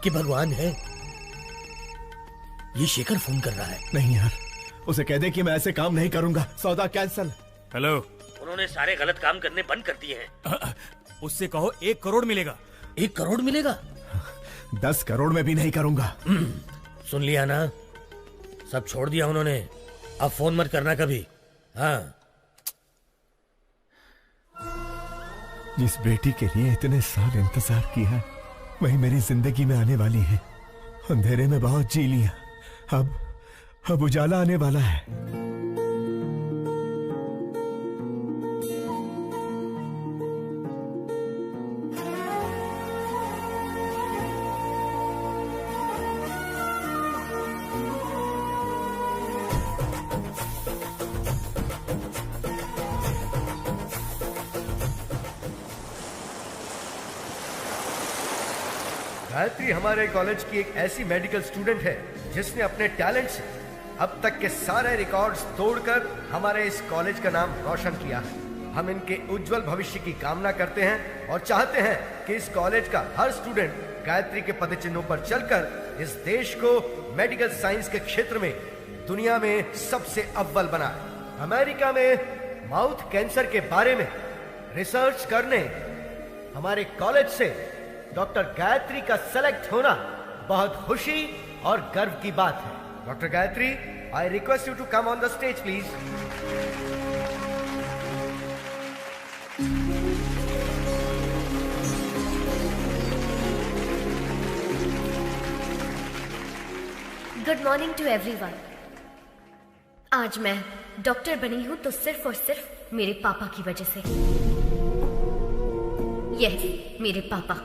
Speaker 17: कि भगवान है। ये शेखर फोन कर रहा है।
Speaker 8: नहीं यार, उसे कह दे कि मैं ऐसे काम नहीं करूंगा। सौदा कैंसल।
Speaker 13: हेलो।
Speaker 17: उन्होंने सारे गलत काम करने बंद कर दिए हैं।
Speaker 13: उससे कहो 1 करोड़ मिलेगा।
Speaker 17: 1 करोड़ मिलेगा?
Speaker 8: 10 करोड़ में भी नहीं करूंगा।
Speaker 17: सुन लिया ना, सब छोड़ दिया उन्होंने। अब फोन मत करना कभी। हाँ।
Speaker 8: जिस बेटी के लिए इतने साल इंतजार किया, वही मेरी जिंदगी में आने वाली है। अंधेरे में बहुत जी लिया, अब उजाला आने वाला है।
Speaker 21: गायत्री हमारे कॉलेज की एक ऐसी मेडिकल स्टूडेंट है जिसने अपने टैलेंट से अब तक के सारे रिकॉर्ड्स तोड़कर हमारे इस कॉलेज का नाम रोशन किया है। हम इनके उज्जवल भविष्य की कामना करते हैं और चाहते हैं कि इस कॉलेज का हर स्टूडेंट गायत्री के पदचिन्हों पर चलकर इस देश को मेडिकल साइंस के क्षेत्र में दुनिया में सबसे अव्वल बनाए। अमेरिका में माउथ कैंसर के बारे में रिसर्च करने हमारे कॉलेज से डॉक्टर गायत्री का सेलेक्ट होना बहुत खुशी और गर्व की बात है। Doctor Gayatri, I request you to come on the stage please.
Speaker 7: Good morning to everyone. आज मैं डॉक्टर बनी हूं तो सिर्फ और सिर्फ मेरे पापा की वजह से। यस, मेरे पापा।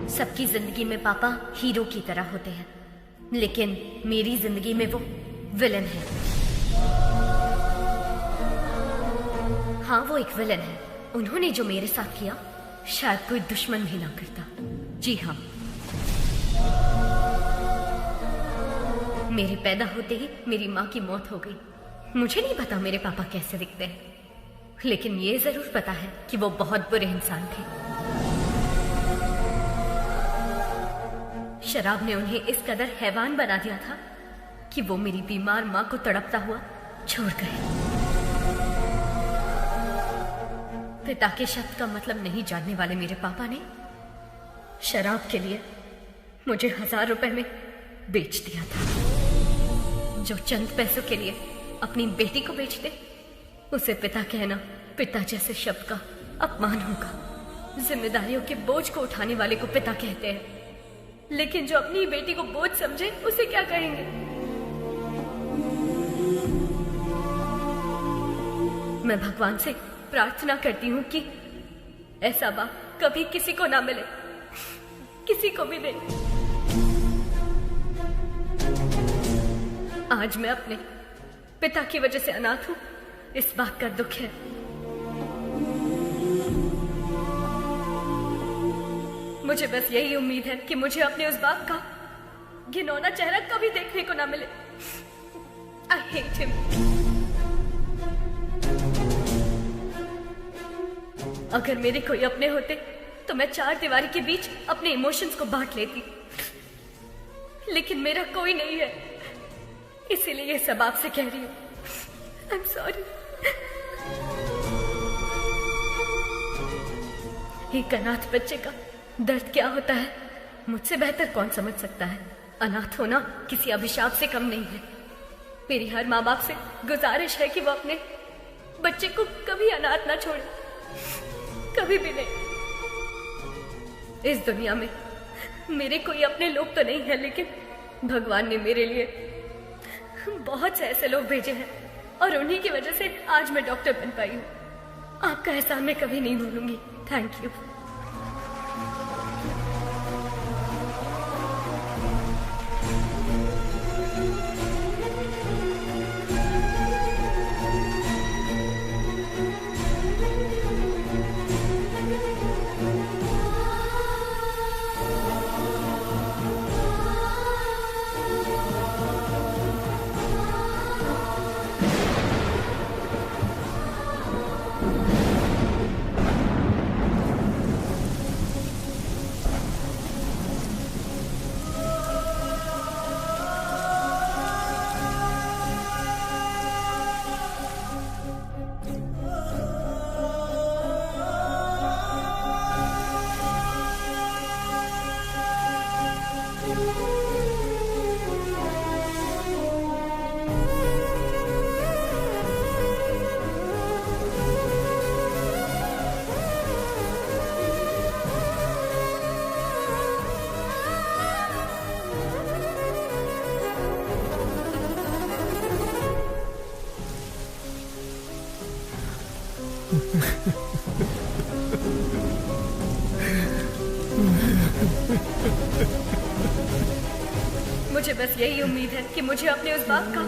Speaker 7: सबकी जिंदगी में पापा हीरो की तरह होते हैं, लेकिन मेरी जिंदगी में वो विलन है। हाँ, वो एक विलन है। उन्होंने जो मेरे साथ किया शायद कोई दुश्मन भी ना करता। जी हाँ, मेरे पैदा होते ही मेरी माँ की मौत हो गई। मुझे नहीं पता मेरे पापा कैसे दिखते हैं, लेकिन ये जरूर पता है कि वो बहुत बुरे इंसान थे। शराब ने उन्हें इस कदर हैवान बना दिया था कि वो मेरी बीमार माँ को तड़पता हुआ छोड़ गए।
Speaker 3: पिता के शब्द का मतलब नहीं जानने वाले मेरे पापा ने शराब के लिए मुझे 1000 रुपए में बेच दिया था। जो चंद पैसों के लिए अपनी बेटी को बेच दे, उसे पिता कहना पिता जैसे शब्द का अपमान होगा। जिम्मेदारियों के बोझ को उठाने वाले को पिता कहते हैं, लेकिन जो अपनी बेटी को बोझ समझे उसे क्या कहेंगे? मैं भगवान से प्रार्थना करती हूँ कि ऐसा बाप कभी किसी को ना मिले, किसी को भी नहीं। आज मैं अपने पिता की वजह से अनाथ हूँ, इस बात का दुख है। मुझे बस यही उम्मीद है कि मुझे अपने उस बाप का घिनौना चेहरा कभी देखने को ना मिले। I hate him। अगर मेरे कोई अपने होते तो मैं 4 दीवारी के बीच अपने इमोशंस को बांट लेती, लेकिन मेरा कोई नहीं है, इसीलिए ये सब आपसे कह रही हूँ। I'm sorry। एक अनाथ बच्चे का दर्द क्या होता है मुझसे बेहतर कौन समझ सकता है। अनाथ होना किसी अभिशाप से कम नहीं है। मेरी हर माँ बाप से गुजारिश है कि वो अपने बच्चे को कभी अनाथ ना छोड़े, कभी भी नहीं। इस दुनिया में मेरे कोई अपने लोग तो नहीं है, लेकिन भगवान ने मेरे लिए बहुत से ऐसे लोग भेजे हैं और उन्हीं की वजह से आज मैं डॉक्टर बन पाई हूँ। आपका एहसान मैं कभी नहीं भूलूंगी। Thank you. मुझे बस यही उम्मीद है कि मुझे अपने उस बाप का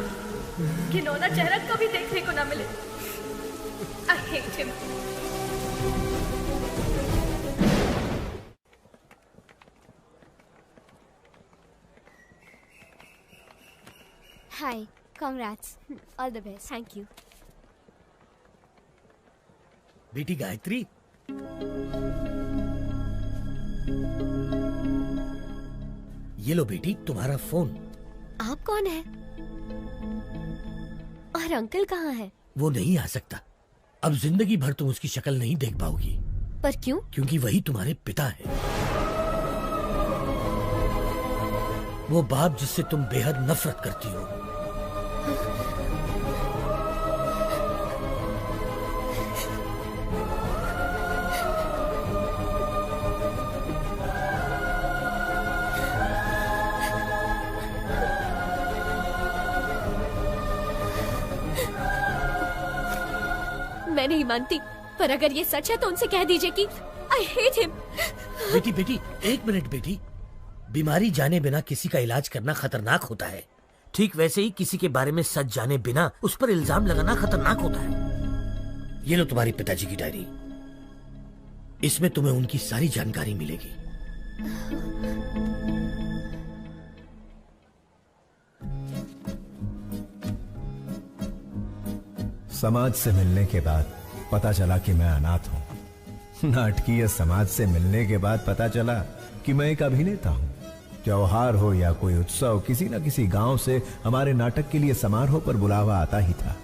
Speaker 3: घिनौना चेहरा कभी देखने को ना मिले। I hate him।
Speaker 7: Hi, congrats. All the best.
Speaker 11: Thank you।
Speaker 17: बेटी गायत्री, ये लो बेटी तुम्हारा फोन।
Speaker 11: आप कौन है? और अंकल कहाँ है?
Speaker 17: वो नहीं आ सकता। अब जिंदगी भर तुम उसकी शक्ल नहीं देख पाओगी।
Speaker 11: पर क्यों?
Speaker 17: क्योंकि वही तुम्हारे पिता है, वो बाप जिससे तुम बेहद नफरत करती हो।
Speaker 11: मैं नहीं मानती, पर अगर ये सच है तो उनसे कह दीजिए कि I hate him।
Speaker 17: बेटी बेटी एक मिनट बेटी, बीमारी जाने बिना किसी का इलाज करना खतरनाक होता है। ठीक वैसे ही किसी के बारे में सच जाने बिना उस पर इल्जाम लगाना खतरनाक होता है। ये लो तुम्हारी पिताजी की डायरी, इसमें तुम्हें उनकी सारी जानकारी मिलेगी।
Speaker 8: समाज से मिलने के बाद पता चला कि मैं अनाथ हूं। नाटकीय समाज से मिलने के बाद पता चला कि मैं एक अभिनेता हूं। त्योहार हो या कोई उत्सव, किसी न किसी गांव से हमारे नाटक के लिए समारोह पर बुलावा आता ही था।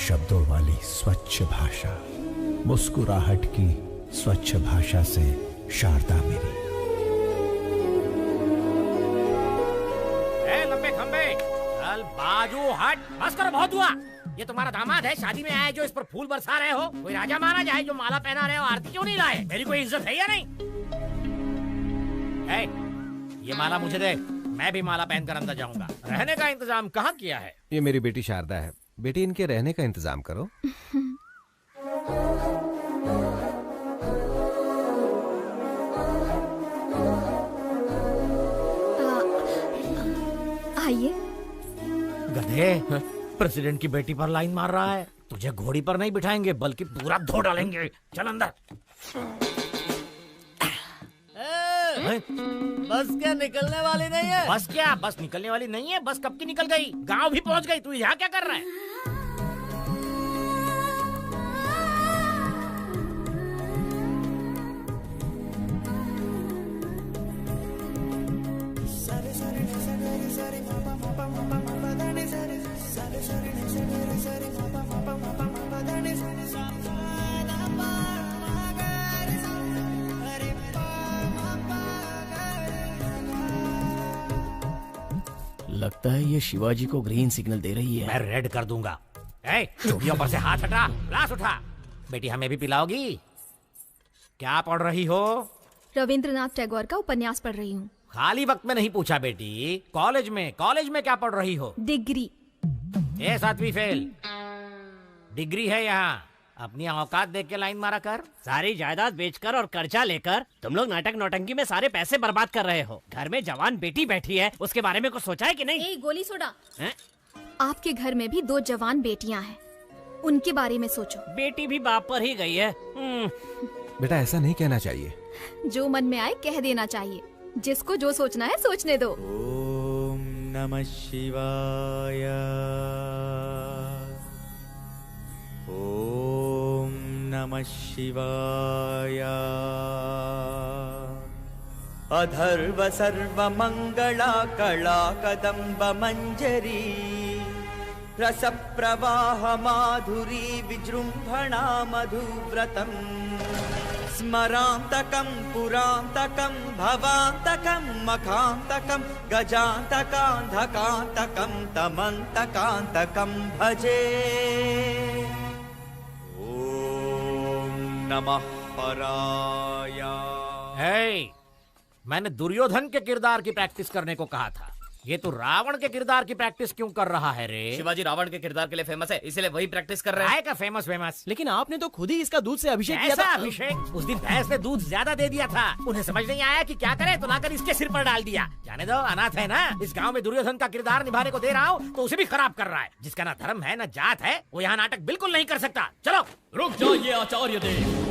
Speaker 8: शब्दों वाली स्वच्छ भाषा, मुस्कुराहट की स्वच्छ भाषा से शारदा मेरी।
Speaker 5: लंबे खंबे चल बाजू हट, बस करो, बहुत हुआ। ये तुम्हारा दामाद है, शादी में आए जो इस पर फूल बरसा रहे हो? कोई राजा माना जाए जो माला पहना रहे हो, आरती क्यों नहीं लाए? मेरी कोई इज्जत है या नहीं? ये माला मुझे दे, मैं भी माला पहनकर अंदर जाऊंगा। रहने का इंतजाम कहाँ किया है?
Speaker 14: ये मेरी बेटी शारदा है, बेटी इनके रहने का इंतजाम करो।
Speaker 4: आइए।
Speaker 5: गधे, प्रेसिडेंट की बेटी पर लाइन मार रहा है। तुझे घोड़ी पर नहीं बिठाएंगे बल्कि पूरा धो डालेंगे। चल अंदर।
Speaker 10: बस क्या निकलने वाली नहीं है?
Speaker 5: बस क्या? बस निकलने वाली नहीं है? बस कब की निकल गई, गांव भी पहुंच गई। तू यहाँ क्या कर रहा है?
Speaker 10: लगता है ये शिवाजी को ग्रीन सिग्नल दे रही है।
Speaker 5: मैं रेड कर दूंगा। चूड़ियों पर से हाथ हटा, ग्लास उठा। बेटी हमें भी पिलाओगी? क्या पढ़ रही हो?
Speaker 4: रविंद्रनाथ टैगोर का उपन्यास पढ़ रही हूँ।
Speaker 5: खाली वक्त में नहीं पूछा बेटी, कॉलेज में क्या पढ़ रही हो?
Speaker 4: डिग्री।
Speaker 5: 7वीं फेल। डिग्री है यहाँ। अपनी औकात देख के लाइन मारा कर।
Speaker 6: सारी जायदाद बेचकर और कर्जा लेकर तुम लोग नाटक नौटंकी में सारे पैसे बर्बाद कर रहे हो। घर में जवान बेटी बैठी है, उसके बारे में कुछ सोचा है कि नहीं?
Speaker 4: गोली सोडा। आपके घर में भी 2 जवान बेटियां हैं, उनके बारे में सोचो।
Speaker 6: बेटी भी बाप पर ही गई है।
Speaker 14: बेटा ऐसा नहीं कहना चाहिए।
Speaker 4: जो मन में आए कह देना चाहिए। जिसको जो सोचना है सोचने दो।
Speaker 2: ओम नमः शिवाय। ओम नमः शिवाय। अधर्व सर्वमंगला कला कदम्ब मंजरी रस प्रवाह माधुरी विजृंभणा मधुव्रतम् स्मरांतकं पुरांतकं भवांतकं मखांतकं गजांतकांधकांतकं तमंतकांतकं भजे। ओम नमः पराय।
Speaker 5: मैंने दुर्योधन के किरदार की प्रैक्टिस करने को कहा था। ये तो रावण के किरदार की प्रैक्टिस क्यों कर रहा है रे?
Speaker 10: शिवाजी रावण के किरदार के लिए फेमस है, इसलिए वही प्रैक्टिस कर रहा है।
Speaker 5: का फेमस?
Speaker 10: लेकिन आपने तो खुद ही इसका दूध से अभिषेक किया था।
Speaker 5: अभिषेक? उस दिन भैंस ने दूध ज्यादा दे दिया था। उन्हें समझ नहीं आया कि क्या करे, तो लाकर इसके सिर पर डाल दिया। जाने दो, अनाथ है ना। इस गांव में दुर्योधन का किरदार निभाने को दे रहा हूँ तो उसे भी खराब कर रहा है। जिसका ना धर्म है ना जात है, वो यहाँ नाटक बिल्कुल नहीं कर सकता। चलो।
Speaker 20: रुक जाइए आचार्य देव।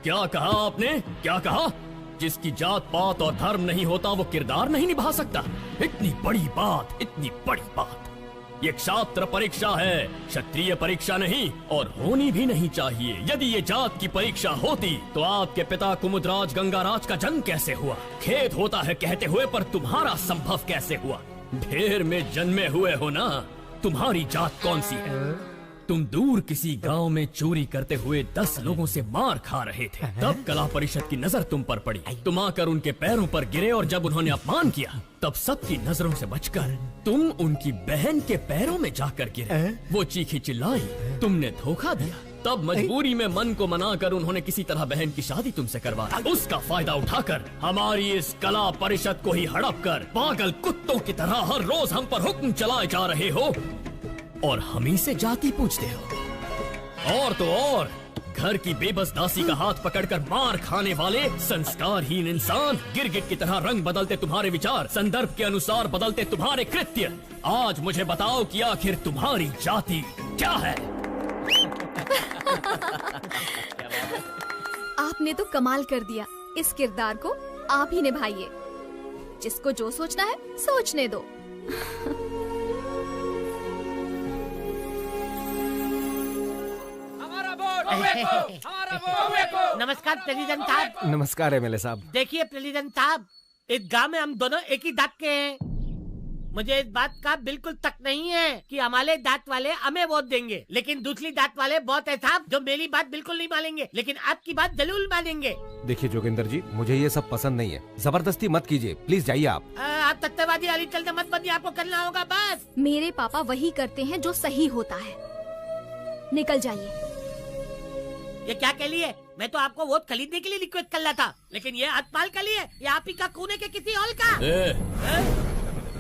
Speaker 20: क्या कहा आपने? क्या कहा? जिसकी जात पात और धर्म नहीं होता वो किरदार नहीं निभा सकता? इतनी बड़ी बात, इतनी बड़ी बात। ये क्षात्र परीक्षा है, क्षत्रिय परीक्षा नहीं, और होनी भी नहीं चाहिए। यदि ये जात की परीक्षा होती तो आपके पिता कुमुदराज गंगाराज का जन्म कैसे हुआ? खेद होता है कहते हुए, पर तुम्हारा संभव कैसे हुआ? ढेर में जन्मे हुए हो ना। तुम्हारी जात कौन सी है? तुम दूर किसी गांव में चोरी करते हुए 10 लोगों से मार खा रहे थे। तब कला परिषद की नजर तुम पर पड़ी। तुम आकर उनके पैरों पर गिरे और जब उन्होंने अपमान किया तब सबकी नजरों से बचकर तुम उनकी बहन के पैरों में जाकर गिरे। वो चीखी चिल्लाई, तुमने धोखा दिया। तब मजबूरी में मन को मनाकर उन्होंने किसी तरह बहन की शादी तुमसे करवा दी। उसका फायदा उठाकर हमारी इस कला परिषद को ही हड़प कर पागल कुत्तों की तरह हर रोज हम पर हुक्म चलाए जा रहे हो और हमी से जाति पूछते हो। और तो और घर की बेबस दासी का हाथ पकड़कर मार खाने वाले संस्कारहीन इंसान, गिरगिट की तरह रंग बदलते तुम्हारे विचार, संदर्भ के अनुसार बदलते तुम्हारे कृत्य। आज मुझे बताओ कि आखिर तुम्हारी जाति क्या है?
Speaker 4: आपने तो कमाल कर दिया। इस किरदार को आप ही निभाइए। जिसको जो सोचना है सोचने दो।
Speaker 5: नमस्कार प्रेसिडेंट साहब।
Speaker 14: नमस्कार एमएलए साहब।
Speaker 5: देखिए प्रेसिडेंट साहब, इस गांव में हम दोनों एक ही दांत के हैं।
Speaker 6: मुझे इस बात का बिल्कुल तक नहीं है कि हमारे दांत वाले हमें वोट देंगे, लेकिन दूसरी दांत वाले बहुत है साहब जो मेरी बात बिल्कुल नहीं मानेंगे, लेकिन आपकी बात जरूर मानेंगे।
Speaker 14: देखिए जोगिंदर जी, मुझे ये सब पसंद नहीं है, जबरदस्ती मत कीजिए, प्लीज जाइए आप।
Speaker 6: आप सत्यवादी अली चलते मत बनिए, आपको करना होगा बस।
Speaker 9: मेरे पापा वही करते हैं जो सही होता है, निकल जाइए।
Speaker 6: ये क्या के लिए? मैं तो आपको वोट खरीदने के लिए रिक्वेस्ट कर रहा था, लेकिन ये हथपाल के लिए या आप ही का खूने के किसी और का?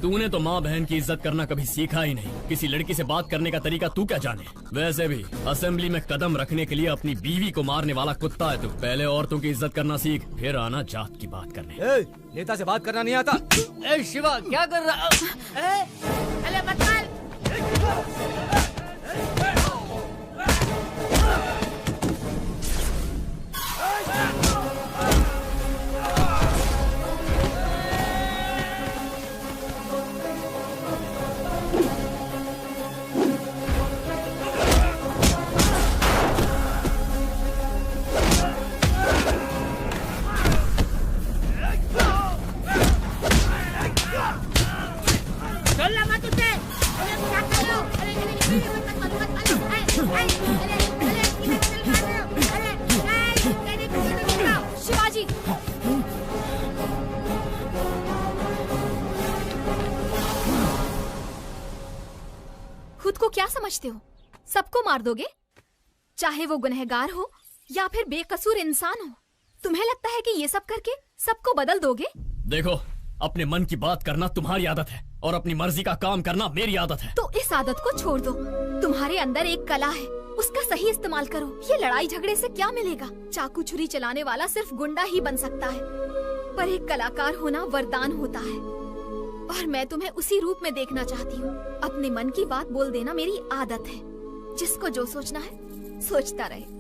Speaker 20: तूने तो माँ बहन की इज्जत करना कभी सीखा ही नहीं। किसी लड़की से बात करने का तरीका तू क्या जाने? वैसे भी असेंबली में कदम रखने के लिए अपनी बीवी को मारने वाला कुत्ता है तू। पहले औरतों की इज्जत करना सीख, फिर आना जात की बात करने।
Speaker 14: नेता से बात करना नहीं आता।
Speaker 6: शिवा क्या कर रहा? अरे मत मार।
Speaker 9: शिवाजी, खुद को क्या समझते हो? सबको मार दोगे, चाहे वो गुनहगार हो या फिर बेकसूर इंसान हो। तुम्हें लगता है कि ये सब करके सबको बदल दोगे?
Speaker 20: देखो, अपने मन की बात करना तुम्हारी आदत है और अपनी मर्जी का काम करना मेरी आदत है।
Speaker 9: तो इस आदत को छोड़ दो। तुम्हारे अंदर एक कला है, उसका सही इस्तेमाल करो। ये लड़ाई झगड़े से क्या मिलेगा? चाकू छुरी चलाने वाला सिर्फ गुंडा ही बन सकता है, पर एक कलाकार होना वरदान होता है, और मैं तुम्हें उसी रूप में देखना चाहती हूँ। अपने मन की बात बोल देना मेरी आदत है। जिसको जो सोचना है सोचता रहे।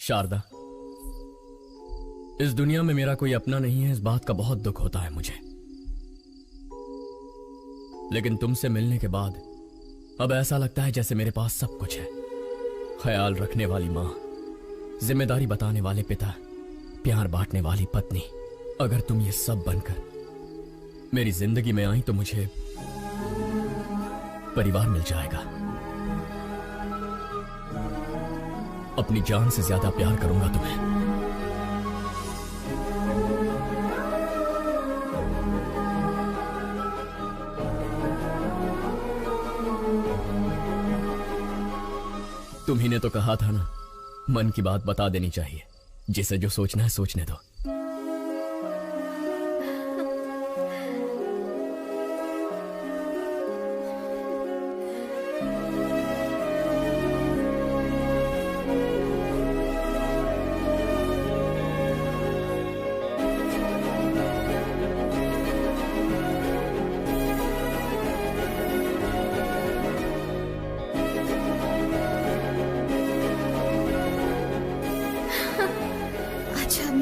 Speaker 20: शारदा, इस दुनिया में मेरा कोई अपना नहीं है, इस बात का बहुत दुख होता है मुझे। लेकिन तुमसे मिलने के बाद अब ऐसा लगता है जैसे मेरे पास सब कुछ है। ख्याल रखने वाली माँ, जिम्मेदारी बताने वाले पिता, प्यार बांटने वाली पत्नी। अगर तुम ये सब बनकर मेरी जिंदगी में आई तो मुझे परिवार मिल जाएगा। अपनी जान से ज्यादा प्यार करूंगा तुम्हें। तुम्ही ने तो कहा था ना, मन की बात बता देनी चाहिए। जिसे जो सोचना है सोचने दो।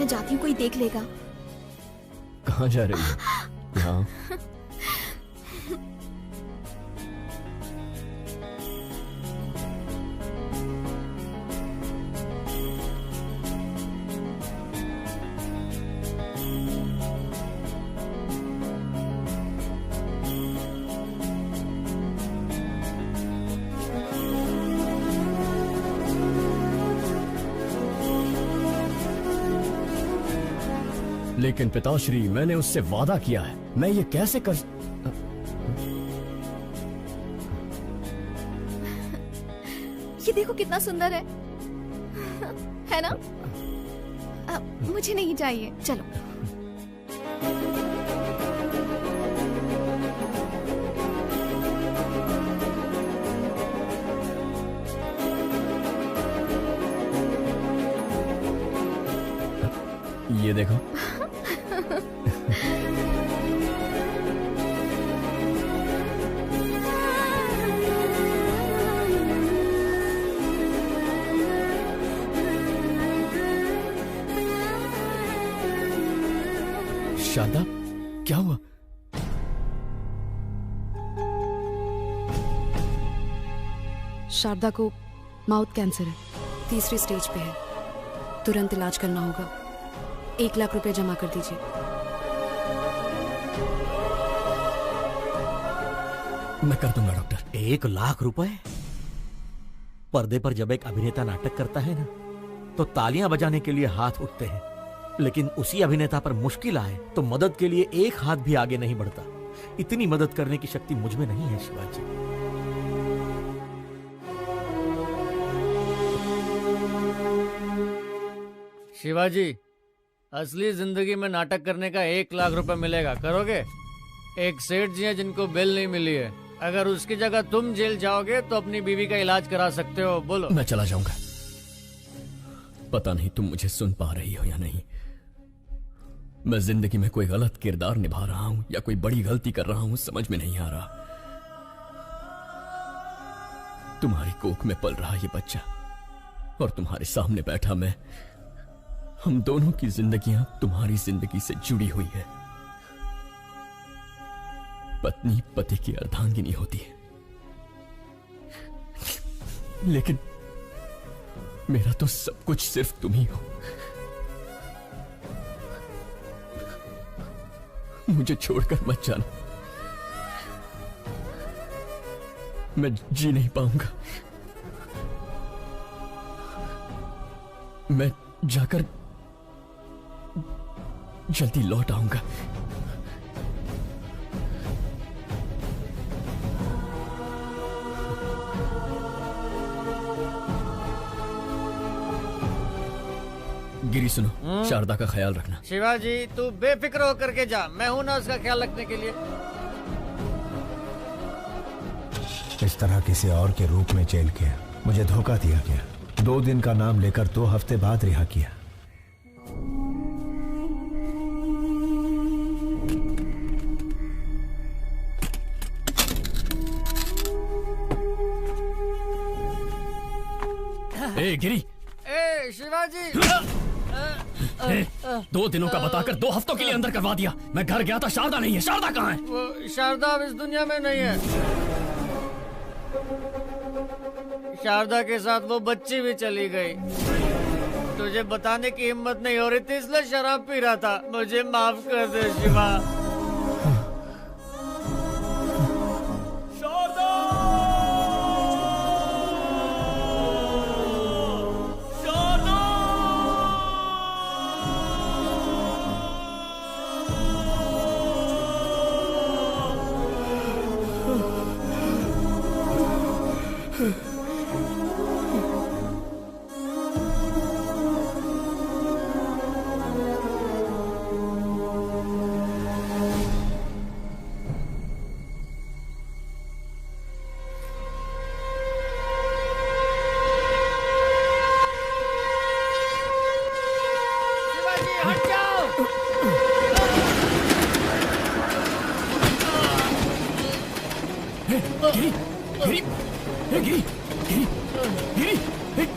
Speaker 9: जाती हूँ, कोई देख लेगा।
Speaker 20: कहाँ जा रही है? यहाँ। लेकिन पिताश्री, मैंने उससे वादा किया है, मैं ये कैसे कर...
Speaker 9: ये देखो कितना सुंदर है ना? मुझे नहीं चाहिए, चलो।
Speaker 20: ये देखो। शारदा, क्या हुआ?
Speaker 16: शारदा को माउथ कैंसर है, 3री स्टेज पे है। तुरंत इलाज करना होगा। 1 लाख रुपए जमा कर दीजिए।
Speaker 20: मैं कर दूंगा डॉक्टर।
Speaker 22: 1 लाख रुपए? पर्दे पर जब एक अभिनेता नाटक करता है ना, तो तालियां बजाने के लिए हाथ उठते हैं, लेकिन उसी अभिनेता पर मुश्किल आए तो मदद के लिए एक हाथ भी आगे नहीं बढ़ता। इतनी मदद करने की शक्ति मुझ में नहीं है शिवाजी।
Speaker 23: शिवाजी, असली जिंदगी में नाटक करने का 1 लाख रुपए मिलेगा, करोगे? एक सेठ जी हैं जिनको बेल नहीं मिली है। अगर उसकी जगह तुम जेल जाओगे तो अपनी बीवी का इलाज करा सकते हो। बोलो।
Speaker 20: मैं चला जाऊंगा। पता नहीं तुम मुझे सुन पा रही हो या नहीं। मैं जिंदगी में कोई गलत किरदार निभा रहा हूं या कोई बड़ी गलती कर रहा हूं, समझ में नहीं आ रहा। तुम्हारी कोख में पल रहा ये बच्चा और तुम्हारे सामने बैठा मैं, हम दोनों की जिंदगियां तुम्हारी जिंदगी से जुड़ी हुई है। पत्नी पति की अर्धांगिनी होती है, लेकिन मेरा तो सब कुछ सिर्फ तुम ही हो। मुझे छोड़कर मत जाना, मैं जी नहीं पाऊंगा। मैं जाकर जल्दी लौट आऊंगा। गिरी सुनो, शारदा का ख्याल रखना।
Speaker 23: शिवाजी, तू बेफिक्र होकर के जा, मैं हूं ना उसका ख्याल रखने के लिए।
Speaker 8: इस तरह किसी और के रूप में जेल किया, मुझे धोखा दिया गया। 2 दिन का नाम लेकर 2 हफ्ते बाद रिहा किया।
Speaker 20: ए गिरी,
Speaker 23: ए शिवाजी,
Speaker 20: 2 दिनों का बताकर 2 हफ्तों के लिए अंदर करवा दिया। मैं घर गया था, शारदा नहीं है। शारदा कहाँ है?
Speaker 23: वो शारदा अब इस दुनिया में नहीं है। शारदा के साथ वो बच्ची भी चली गई। तुझे बताने की हिम्मत नहीं हो रही थी, इसलिए शराब पी रहा था। मुझे माफ कर दे शिवा।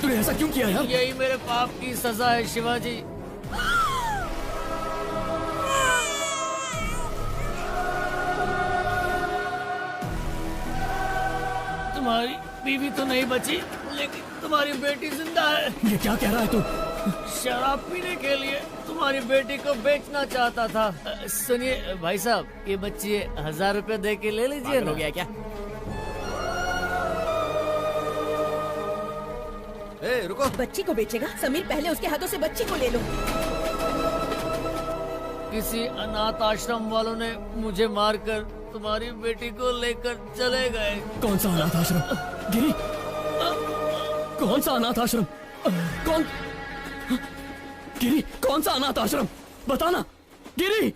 Speaker 20: तूने ऐसा क्यों किया यार?
Speaker 23: यही मेरे पाप की सजा है शिवाजी। तुम्हारी बीवी तो नहीं बची, लेकिन तुम्हारी बेटी जिंदा है।
Speaker 20: ये क्या कह रहा है तू?
Speaker 23: शराब पीने के लिए तुम्हारी बेटी को बेचना चाहता था। सुनिए भाई साहब, ये बच्ची 1000 रुपए दे के ले लीजिए।
Speaker 20: हो गया क्या?
Speaker 24: रुको। बच्ची को बेचेगा? समीर, पहले उसके हाथों से बच्ची को ले लो।
Speaker 23: किसी अनाथ आश्रम वालों ने मुझे मारकर तुम्हारी बेटी को लेकर चले गए।
Speaker 20: कौन सा अनाथ आश्रम? गिरी, कौन सा अनाथ आश्रम? कौन? गिरी, कौन सा अनाथ आश्रम? बताना गिरी।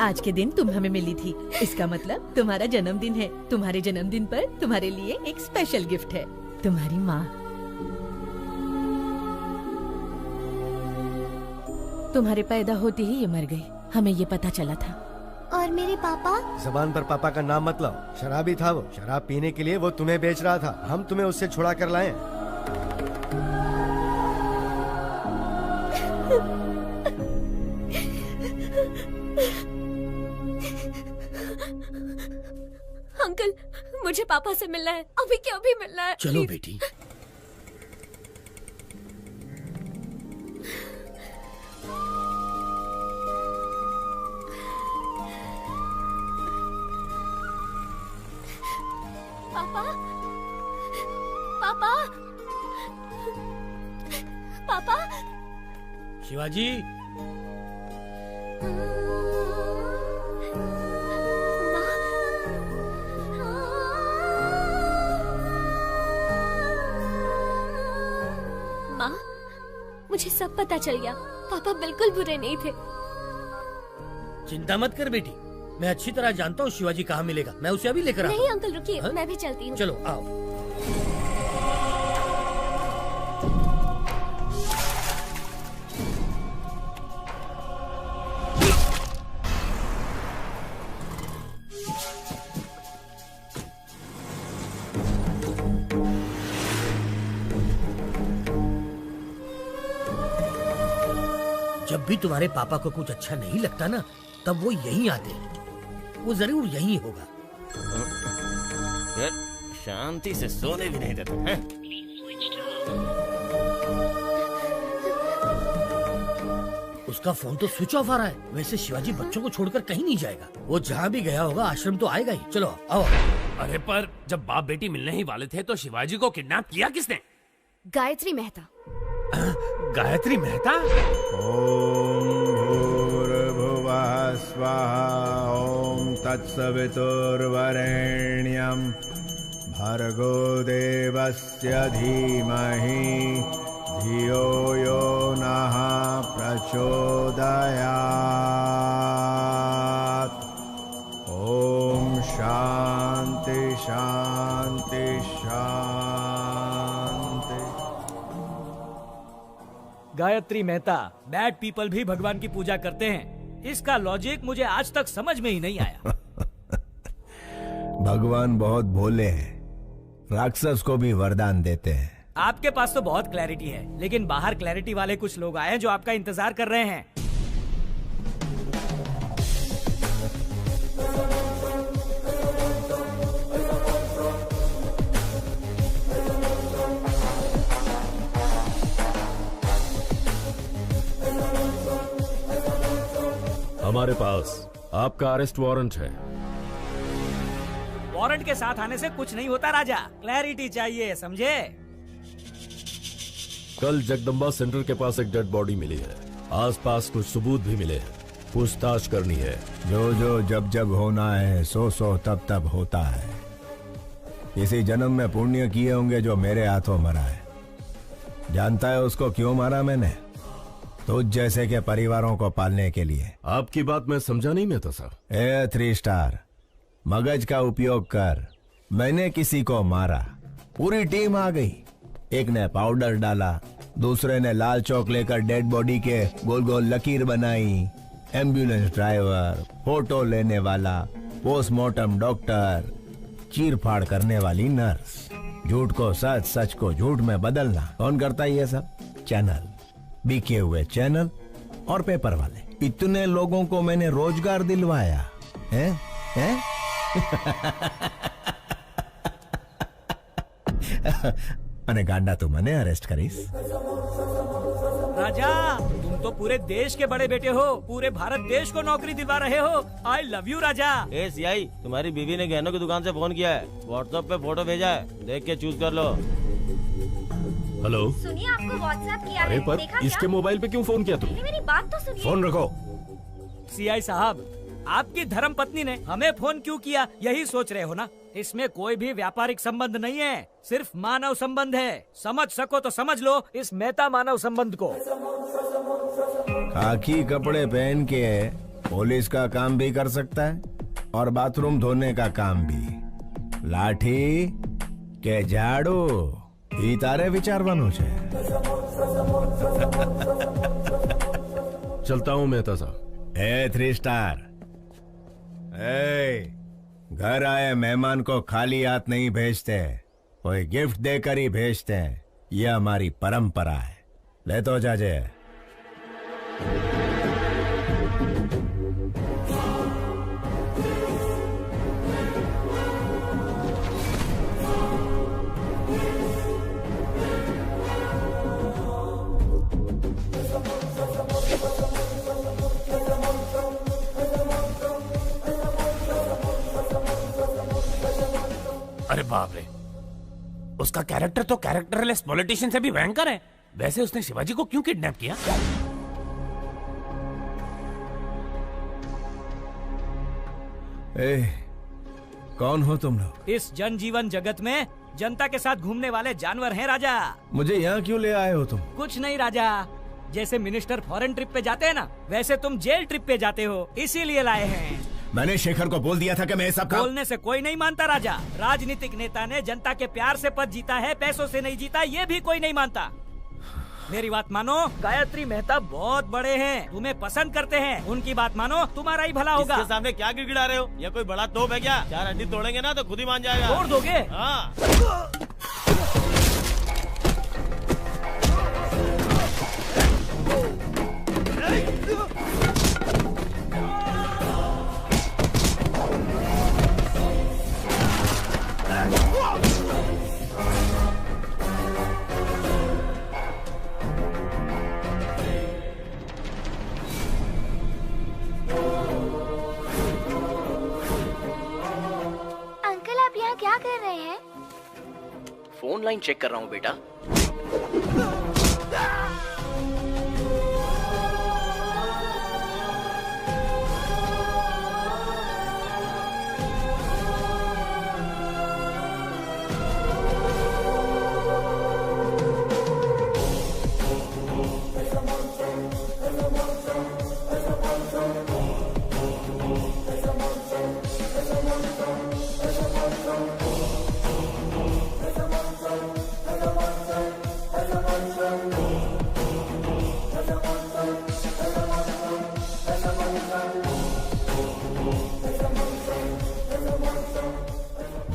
Speaker 24: आज के दिन तुम हमें मिली थी, इसका मतलब तुम्हारा जन्मदिन है। तुम्हारे जन्मदिन पर तुम्हारे लिए एक स्पेशल गिफ्ट है। तुम्हारी माँ। तुम्हारे पैदा होते ही ये मर गई, हमें ये पता चला था।
Speaker 9: और मेरे पापा?
Speaker 21: जबान पर पापा का नाम मत लाओ, शराबी था वो। शराब पीने के लिए वो तुम्हें बेच रहा था, हम तुम्हें उससे छुड़ा कर लाए।
Speaker 11: अंकल, मुझे पापा से मिलना है, अभी के अभी मिलना है।
Speaker 17: चलो
Speaker 11: please।
Speaker 17: बेटी।
Speaker 11: पापा, पापा, पापा।
Speaker 17: शिवाजी,
Speaker 11: माँ, मुझे सब पता चल गया। पापा बिल्कुल बुरे नहीं थे।
Speaker 17: चिंता मत कर बेटी, मैं अच्छी तरह जानता हूँ शिवाजी कहाँ मिलेगा। मैं उसे अभी लेकर आता हूँ।
Speaker 11: नहीं अंकल रुकिए, मैं भी चलती हूँ।
Speaker 17: चलो आओ। जब भी तुम्हारे पापा को कुछ अच्छा नहीं लगता ना, तब वो यहीं आते हैं। वो जरूर यहीं होगा।
Speaker 10: शांति से सोने भी नहीं देते हैं।
Speaker 17: उसका फोन तो स्विच ऑफ आ रहा है। वैसे शिवाजी बच्चों को छोड़कर कहीं नहीं जाएगा। वो जहाँ भी गया होगा आश्रम तो आएगा ही। चलो आओ।
Speaker 5: अरे पर जब बाप बेटी मिलने ही वाले थे तो शिवाजी को किडनैप किया किसने?
Speaker 7: गायत्री मेहता।
Speaker 5: गायत्री मेहता?
Speaker 8: ओम भूर्भुवः स्वाहा ओम तत्सवितुर्वरेण्यं भर्गो देवस्य धीमहि धियो यो नः प्रचोदयात्। ओम शांति शांति शांति।
Speaker 20: गायत्री मेहता, बैड पीपल भी भगवान की पूजा करते हैं। इसका लॉजिक मुझे आज तक समझ में ही नहीं आया।
Speaker 8: भगवान बहुत भोले हैं, राक्षस को भी वरदान देते हैं।
Speaker 20: आपके पास तो बहुत क्लैरिटी है, लेकिन बाहर क्लैरिटी वाले कुछ लोग आए हैं जो आपका इंतजार कर रहे हैं।
Speaker 1: हमारे पास आपका अरेस्ट वारंट है।
Speaker 20: वारंट के साथ आने से कुछ नहीं होता राजा, क्लैरिटी चाहिए, समझे?
Speaker 1: कल जगदम्बा सेंटर के पास एक डेड बॉडी मिली है। आसपास कुछ सबूत भी मिले हैं, पूछताछ करनी है।
Speaker 8: जो जो जब जब होना है, सो सो तब तब होता है। किसी जन्म में पुण्य किए होंगे जो मेरे हाथों मरा है। जानता है उसको क्यों मारा मैंने? तुझ जैसे के परिवारों को पालने के लिए।
Speaker 1: आपकी बात मैं समझा नहीं मैं तो सर।
Speaker 8: 3 स्टार मगज का उपयोग कर। मैंने किसी को मारा, पूरी टीम आ गई। एक ने पाउडर डाला, दूसरे ने लाल चौक लेकर डेड बॉडी के गोल गोल लकीर बनाई। एम्बुलेंस ड्राइवर, फोटो लेने वाला, पोस्टमार्टम डॉक्टर, चीर फाड़ करने वाली नर्स। झूठ को सच, सच को झूठ में बदलना कौन करता है ये सब? चैनल, बिके हुए चैनल और पेपर वाले। इतने लोगों को मैंने रोजगार दिलवाया है? अने गांडा तू मने अरेस्ट करीस।
Speaker 20: राजा, तुम तो पूरे देश के बड़े बेटे हो, पूरे भारत देश को नौकरी दिलवा रहे हो। आई love you Raja.
Speaker 10: A CI, तुम्हारी बीवी ने गहनों की दुकान से फोन किया है, व्हाट्सएप पे फोटो भेजा है, देख के चूज कर लो।
Speaker 1: हेलो,
Speaker 9: सुनिए, आपको व्हाट्सएप किया
Speaker 1: अरे
Speaker 9: है,
Speaker 1: पर
Speaker 9: देखा
Speaker 1: इसके
Speaker 9: क्या?
Speaker 1: मोबाइल पे क्यों फोन किया तुमने?
Speaker 9: मेरी बात तो सुनिए।
Speaker 1: फोन रखो।
Speaker 20: सीआई साहब, आपकी धर्म पत्नी ने हमें फोन क्यों किया, यही सोच रहे हो ना? इसमें कोई भी व्यापारिक संबंध नहीं है, सिर्फ मानव संबंध है। समझ सको तो समझ लो इस मेहता मानव संबंध को।
Speaker 8: खाकी कपड़े पहन के पुलिस का काम भी कर सकता है और बाथरूम धोने का काम भी। लाठी के झाड़ू ई तारे विचारવાનું છે।
Speaker 1: चलता हूँ मेहता साहब।
Speaker 8: ए 3 स्टार, घर आए मेहमान को खाली हाथ नहीं भेजते, कोई गिफ्ट देकर ही भेजते हैं। यह हमारी परंपरा है। ले तो जाजे।
Speaker 5: अरे बाप रे, उसका कैरेक्टर तो कैरेक्टरलेस पॉलिटिशियन से भी भयंकर है। वैसे उसने शिवाजी को क्यों किडनैप किया?
Speaker 8: कौन हो तुम लोग?
Speaker 20: इस जनजीवन जगत में जनता के साथ घूमने वाले जानवर हैं राजा।
Speaker 8: मुझे यहाँ क्यों ले आए हो तुम?
Speaker 20: कुछ नहीं राजा, जैसे मिनिस्टर फॉरेन ट्रिप पे जाते हैं ना, वैसे तुम जेल ट्रिप पे जाते हो, इसीलिए लाए हैं।
Speaker 8: मैंने शेखर को बोल दिया था कि मैं सब काम...
Speaker 20: बोलने से कोई नहीं मानता राजा। राजनीतिक नेता ने जनता के प्यार से पद जीता है, पैसों से नहीं जीता, ये भी कोई नहीं मानता। मेरी बात मानो, गायत्री मेहता बहुत बड़े हैं, तुम्हें पसंद करते हैं, उनकी बात मानो, तुम्हारा ही भला होगा।
Speaker 10: इसके सामने क्या गिड़गिड़ा रहे हो? ये कोई बड़ा तोप है क्या? 4 हड्डी तोड़ेंगे ना तो खुद ही मान जाएगा।
Speaker 20: तोड़ दोगे?
Speaker 10: हाँ।
Speaker 9: क्या कर रहे हैं?
Speaker 20: फोन लाइन चेक कर रहा हूँ बेटा।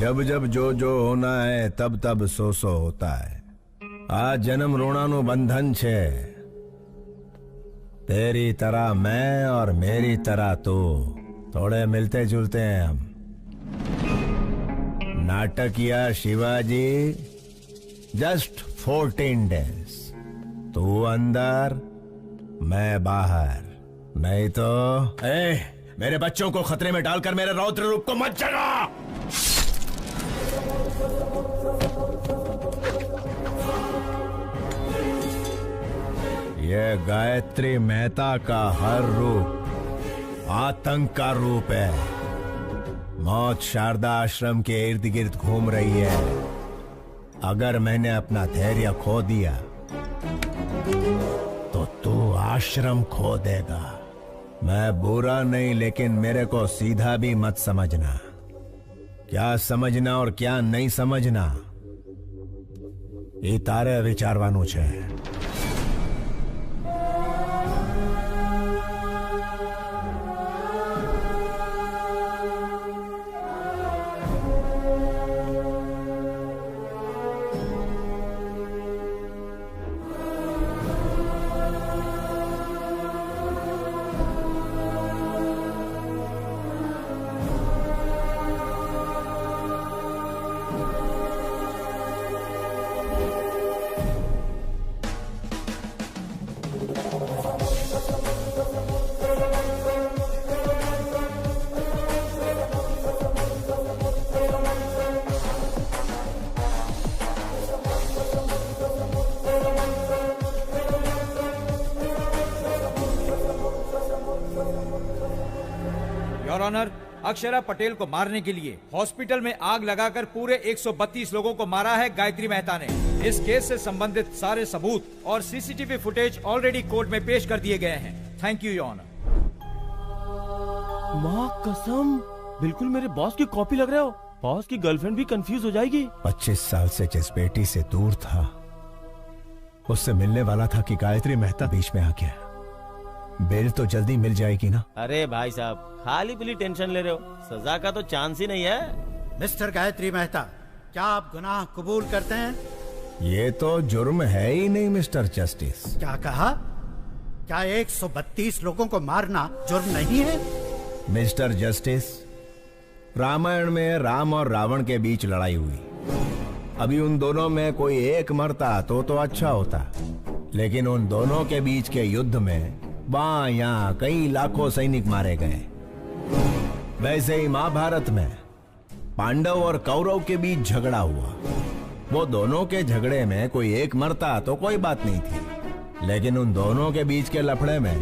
Speaker 8: जब जब जो जो होना है तब तब सो सो होता है। आज जन्म रोणानु बंधन छे। तेरी तरह मैं और मेरी तरह तू थोड़े मिलते जुलते हैं हम। नाटकिया शिवाजी जस्ट 14 डेज। तू अंदर मैं बाहर। नहीं तो मेरे बच्चों को खतरे में डालकर मेरे रौद्र रूप को मत जगा। ये गायत्री मेहता का हर रूप आतंक का रूप है। मौत शारदा आश्रम के इर्द गिर्द घूम रही है। अगर मैंने अपना धैर्य खो दिया तो तू आश्रम खो देगा। मैं बुरा नहीं, लेकिन मेरे को सीधा भी मत समझना। क्या समझना और क्या नहीं समझना ये तारे विचारवानु छे।
Speaker 12: योर ऑनर, अक्षरा पटेल को मारने के लिए हॉस्पिटल में आग लगाकर पूरे 132 लोगों को मारा है गायत्री मेहता ने। इस केस से संबंधित सारे सबूत और सीसीटीवी फुटेज ऑलरेडी कोर्ट में पेश कर दिए गए हैं। Thank you your honour.
Speaker 13: माँ कसम, बिल्कुल मेरे बॉस की कॉपी लग रहे हो। बॉस की गर्लफ्रेंड भी कंफ्यूज हो जाएगी।
Speaker 8: 25 साल से जिस बेटी से दूर था, उससे मिलने वाला था कि गायत्री मेहता बीच में आ गया। बेल तो जल्दी मिल जाएगी ना?
Speaker 10: अरे भाई साहब, खाली पीली टेंशन ले रहे हो, सजा का तो चांस ही नहीं है।
Speaker 15: मिस्टर गायत्री मेहता, क्या आप गुनाह कबूल करते हैं?
Speaker 8: ये तो जुर्म है ही नहीं मिस्टर जस्टिस।
Speaker 15: क्या कहा? क्या 132 लोगों को मारना जुर्म नहीं है?
Speaker 8: मिस्टर जस्टिस, रामायण में राम और रावण के बीच लड़ाई हुई। अभी उन दोनों में कोई एक मरता तो अच्छा होता, लेकिन उन दोनों के बीच के युद्ध में वहां यहाँ कई लाखों सैनिक मारे गए। वैसे ही महाभारत में पांडव और कौरव के बीच झगड़ा हुआ। वो दोनों के झगड़े में कोई एक मरता तो कोई बात नहीं थी, लेकिन उन दोनों के बीच के लफड़े में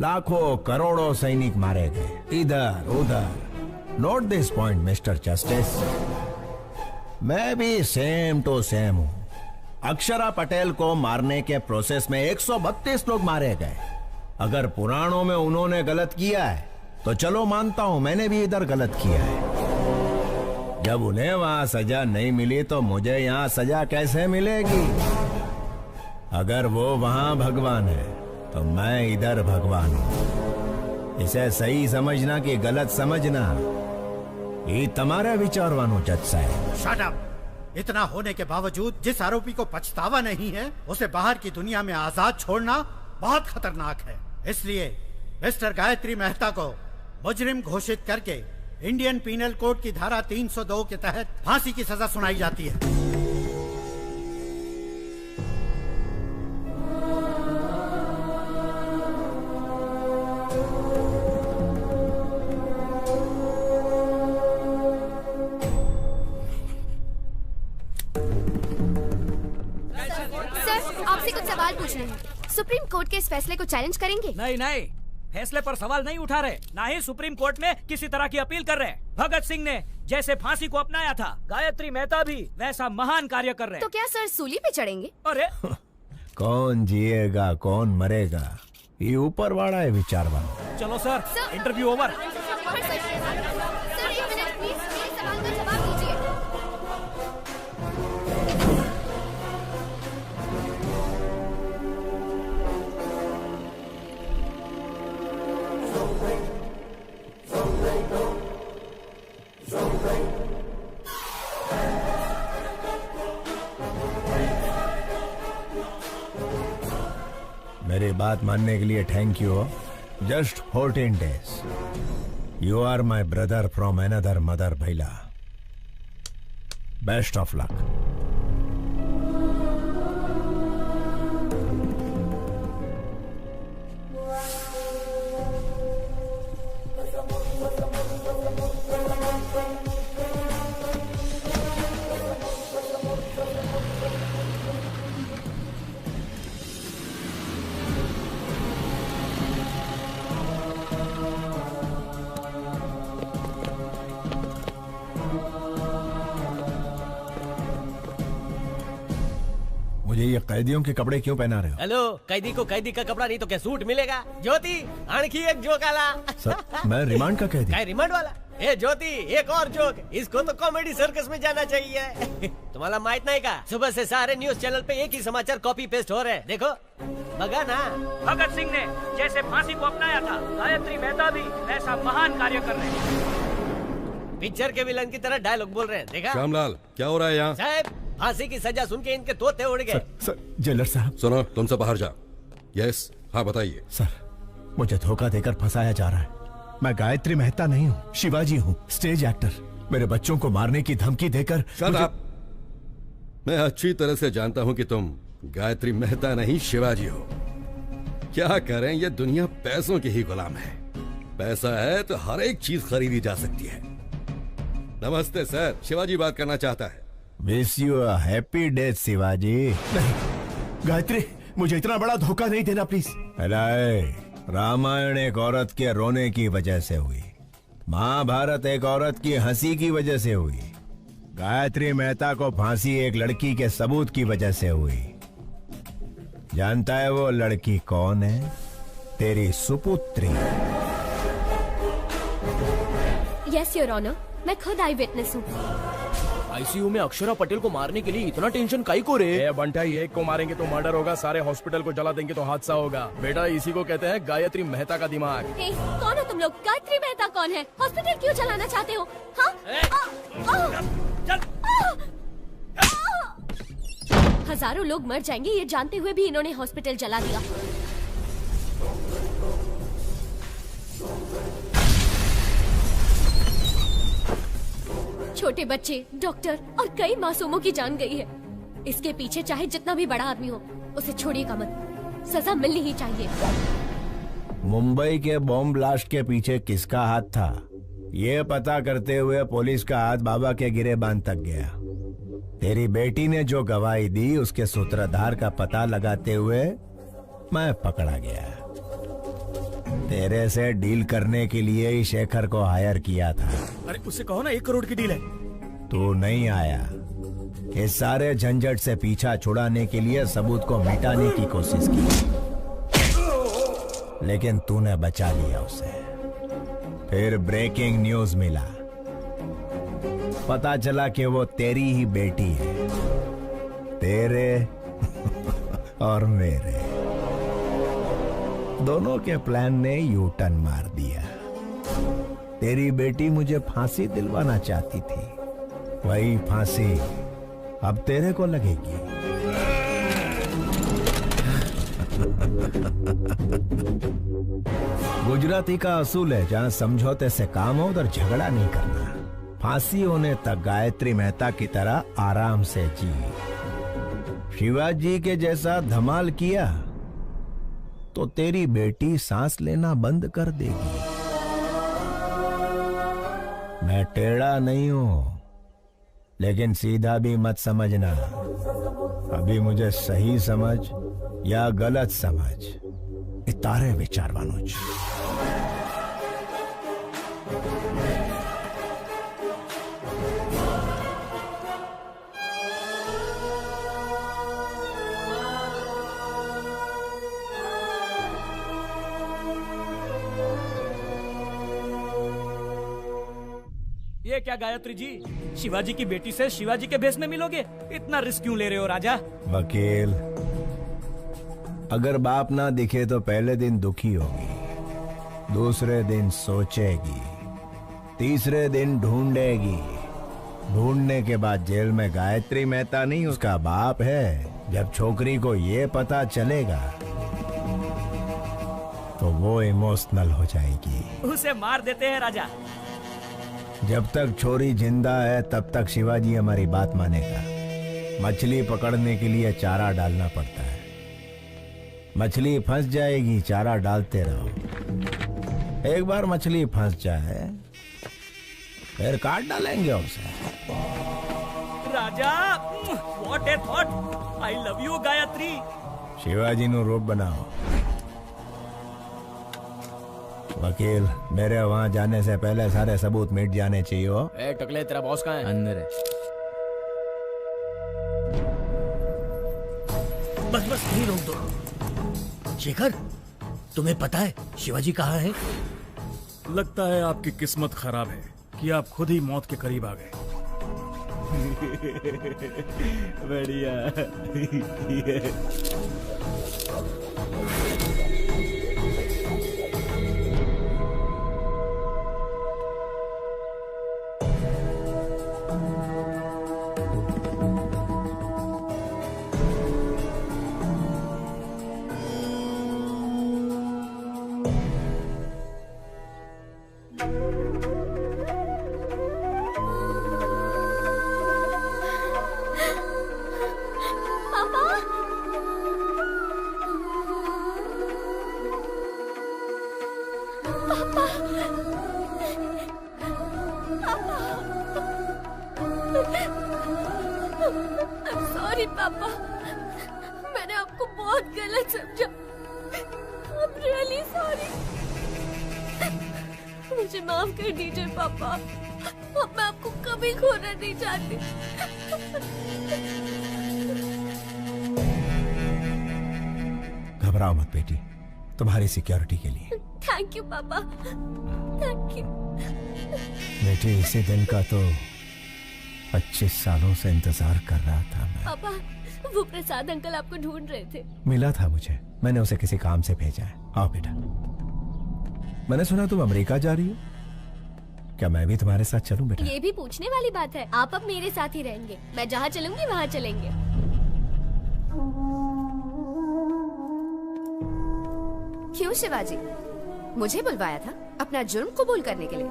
Speaker 8: लाखों करोड़ों सैनिक मारे गए, इधर उधर। Note this point mister justice, मैं भी सेम टू सेम हूं। अक्षरा पटेल को मारने के प्रोसेस में 132 लोग मारे गए। अगर पुराणों में उन्होंने गलत किया है तो चलो मानता हूं मैंने भी इधर गलत किया है। जब उन्हें वहां सजा नहीं मिली तो मुझे यहां सजा कैसे मिलेगी? अगर वो वहां भगवान है तो मैं इधर भगवान हूं। इसे सही समझना कि गलत समझना ये तुम्हारा विचारवानो जज साहब।
Speaker 15: Shut up! इतना होने के बावजूद जिस आरोपी को पछतावा नहीं है, उसे बाहर की दुनिया में आजाद छोड़ना बहुत खतरनाक है। इसलिए मिस्टर गायत्री मेहता को मुजरिम घोषित करके इंडियन पीनल कोड की धारा 302 के तहत फांसी की सजा सुनाई जाती है।
Speaker 7: सर, आपसे कुछ सवाल पूछने हैं। सुप्रीम कोर्ट के इस फैसले को चैलेंज करेंगे?
Speaker 18: नहीं नहीं, फैसले पर सवाल नहीं उठा रहे, ना ही सुप्रीम कोर्ट में किसी तरह की अपील कर रहे। भगत सिंह ने जैसे फांसी को अपनाया था, गायत्री मेहता भी वैसा महान कार्य कर रहे।
Speaker 7: तो क्या सर सूली पे चढ़ेंगे?
Speaker 18: अरे
Speaker 8: कौन जिएगा कौन मरेगा ये ऊपर वाला है विचारवान।
Speaker 18: चलो सर, इंटरव्यू ओवर।
Speaker 7: सर एक मिनट प्लीज, मेरे सवाल का जवाब दीजिए।
Speaker 8: मेरी बात मानने के लिए thank you. Just 14 days। You are my brother from another mother भैला। Best of luck. मुझे ये कैदियों के कपड़े क्यों पहना रहे हो?
Speaker 10: हेलो, कैदी को कैदी का कपड़ा नहीं तो क्या सूट मिलेगा? ज्योति, आणखी एक जोक आला।
Speaker 8: सर, मैं रिमांड का कैदी।
Speaker 10: काय रिमांड वाला? ए ज्योति, एक और जोक। इसको तो कॉमेडी सर्कस में जाना चाहिए। तुम्हाला माहित नाही का? सुबह से सारे न्यूज चैनल पे एक ही समाचार कॉपी पेस्ट हो रहे हैं। देखो, बगा ना।
Speaker 18: भगत सिंह ने जैसे फांसी को अपनाया था, गायत्री मेहता भी वैसा महान कार्य कर रहे।
Speaker 10: पिक्चर के विलन की तरह डायलॉग बोल रहे हैं। देखा?
Speaker 1: श्यामलाल, क्या हो रहा है यहाँ?
Speaker 10: साहब, फांसी की सजा सुन के इनके तोते उड़ गए।
Speaker 8: सर, जेलर साहब।
Speaker 1: सुनो, तुम सब बाहर जाओ। यस, हाँ बताइए।
Speaker 8: सर, मुझे धोखा देकर फंसाया जा रहा है। मैं गायत्री मेहता नहीं हूँ, शिवाजी हूँ, स्टेज एक्टर। मेरे बच्चों को मारने की धमकी देकर
Speaker 1: मैं अच्छी तरह से जानता हूँ कि तुम गायत्री मेहता नहीं शिवाजी हो। क्या करें, ये दुनिया पैसों की ही गुलाम है। पैसा है तो हर एक चीज खरीदी जा सकती है। नमस्ते सर, शिवाजी बात करना चाहता है।
Speaker 8: Wish you a happy death Shivaji. नहीं गायत्री, मुझे इतना बड़ा धोखा नहीं देना प्लीज। रामायण एक औरत के रोने की वजह से हुई, महाभारत एक औरत की हंसी की वजह से हुई, गायत्री मेहता को फांसी एक लड़की के सबूत की वजह से हुई। जानता है वो लड़की कौन है? तेरी सुपुत्री।
Speaker 11: यस योर ऑनर, मैं खुद आई विटनेस हूँ।
Speaker 20: आईसीयू में अक्षरा पटेल को मारने के लिए इतना टेंशन काई को रे?
Speaker 2: बंटा, एक को मारेंगे तो मर्डर होगा, सारे हॉस्पिटल को जला देंगे तो हादसा होगा। बेटा, इसी को कहते हैं गायत्री मेहता का दिमाग।
Speaker 11: कौन हो तुम लोग? गायत्री मेहता कौन है? हॉस्पिटल क्यों चलाना चाहते हो? हजारों लोग मर जाएंगे ये जानते हुए भी इन्होंने हॉस्पिटल जला दिया। छोटे बच्चे, डॉक्टर और कई मासूमों की जान गई है। इसके पीछे चाहे जितना भी बड़ा आदमी हो, उसे छोड़िएगा मत। सजा मिलनी ही चाहिए।
Speaker 8: मुंबई के बॉम्ब ब्लास्ट के पीछे किसका हाथ था, ये पता करते हुए पुलिस का हाथ बाबा के गिरेबान तक गया। तेरी बेटी ने जो गवाही दी उसके सूत्रधार का पता लगाते हुए मैं पकड़ा गया। तेरे से डील करने के लिए ही शेखर को हायर किया था।
Speaker 2: अरे उससे कहो ना 1 करोड़ की डील है।
Speaker 8: तू नहीं आया। इस सारे झंझट से पीछा छुड़ाने के लिए सबूत को मिटाने की कोशिश की, लेकिन तूने बचा लिया उसे। फिर ब्रेकिंग न्यूज मिला, पता चला कि वो तेरी ही बेटी है, तेरे और मेरे दोनों के प्लान ने यू टर्न मार दिया। तेरी बेटी मुझे फांसी दिलवाना चाहती थी, वही फांसी अब तेरे को लगेगी। गुजराती का असूल है, जहां समझौते से काम हो उधर झगड़ा नहीं करना। फांसी होने तक गायत्री मेहता की तरह आराम से जी। शिवाजी के जैसा धमाल किया तो तेरी बेटी सांस लेना बंद कर देगी। मैं टेढ़ा नहीं हूं, लेकिन सीधा भी मत समझना। अभी मुझे सही समझ या गलत समझ, इतारे विचार वानुज।
Speaker 18: ये क्या गायत्री जी, शिवाजी की बेटी से शिवाजी के भेष में मिलोगे? इतना रिस्क क्यों ले रहे हो राजा?
Speaker 8: वकील, अगर बाप ना दिखे तो पहले दिन दुखी होगी, दूसरे दिन सोचेगी, तीसरे दिन ढूंढेगी, ढूंढने के बाद जेल में गायत्री मेहता नहीं उसका बाप है। जब छोकरी को ये पता चलेगा तो वो इमोशनल हो जाएगी।
Speaker 18: उसे मार देते हैं राजा।
Speaker 8: जब तक छोरी जिंदा है तब तक शिवाजी हमारी बात मानेगा। मछली पकड़ने के लिए चारा डालना पड़ता है। मछली फंस जाएगी, चारा डालते रहो। एक बार मछली फंस जाए फिर काट डालेंगे उसे।
Speaker 18: Raja, what a thought. I love you Gayatri.
Speaker 8: Shivaji नु रूप बनाओ। वकील, मेरे वहां जाने से पहले सारे सबूत मिट जाने चाहिए हो।
Speaker 20: ए टकले, तेरा बॉस कहाँ है?
Speaker 17: अंदर है। बस बस नहीं रोक दो। शेखर, तुम्हें पता है शिवाजी कहाँ है?
Speaker 2: लगता है आपकी किस्मत खराब है कि आप खुद ही मौत के करीब आ गए।
Speaker 17: बढ़िया।
Speaker 11: सॉरी पापा, मैंने आपको बहुत गलत समझा। I'm really sorry। मुझे माफ कर दीजिए पापा, अब मैं आपको कभी खोना नहीं चाहती।
Speaker 8: घबराओ मत बेटी, तुम्हारी सिक्योरिटी के लिए।
Speaker 11: थैंक यू पापा, थैंक यू।
Speaker 8: बेटे, इसी दिन का तो 25 सालों से इंतजार कर रहा था मैं।
Speaker 11: पापा, वो प्रसाद अंकल आपको ढूंढ रहे थे।
Speaker 8: मिला था मुझे, मैंने उसे किसी काम से भेजा है। आओ बेटा। मैंने सुना तुम अमेरिका जा रही हो, क्या मैं भी तुम्हारे साथ चलूं बेटा?
Speaker 11: ये भी पूछने वाली बात है। आप अब मेरे साथ ही रहेंगे, मैं जहाँ चलूंगी वहाँ चलेंगे।
Speaker 7: क्यों शिवाजी, मुझे बुलवाया था अपना जुर्म कबूल करने के लिए?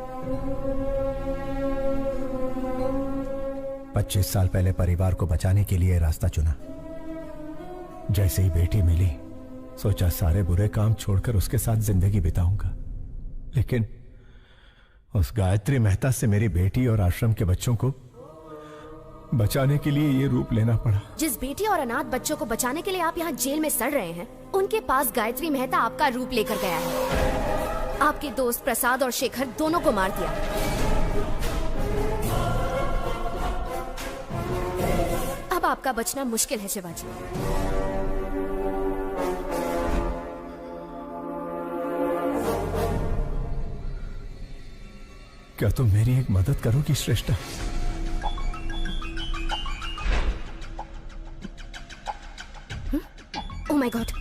Speaker 8: 25 साल पहले परिवार को बचाने के लिए रास्ता चुना। जैसे ही बेटी मिली, सोचा सारे बुरे काम छोड़कर उसके साथ जिंदगी बिताऊंगा, लेकिन उस गायत्री मेहता से मेरी बेटी और आश्रम के बच्चों को बचाने के लिए ये रूप लेना पड़ा।
Speaker 7: जिस बेटी और अनाथ बच्चों को बचाने के लिए आप यहाँ जेल में सड़ रहे हैं, उनके पास गायत्री मेहता आपका रूप लेकर गया है। आपके दोस्त प्रसाद और शेखर दोनों को मार दिया। अब आपका बचना मुश्किल है शिवाजी।
Speaker 8: क्या तुम मेरी एक मदद करोगी श्रेष्ठा?
Speaker 7: Oh my God!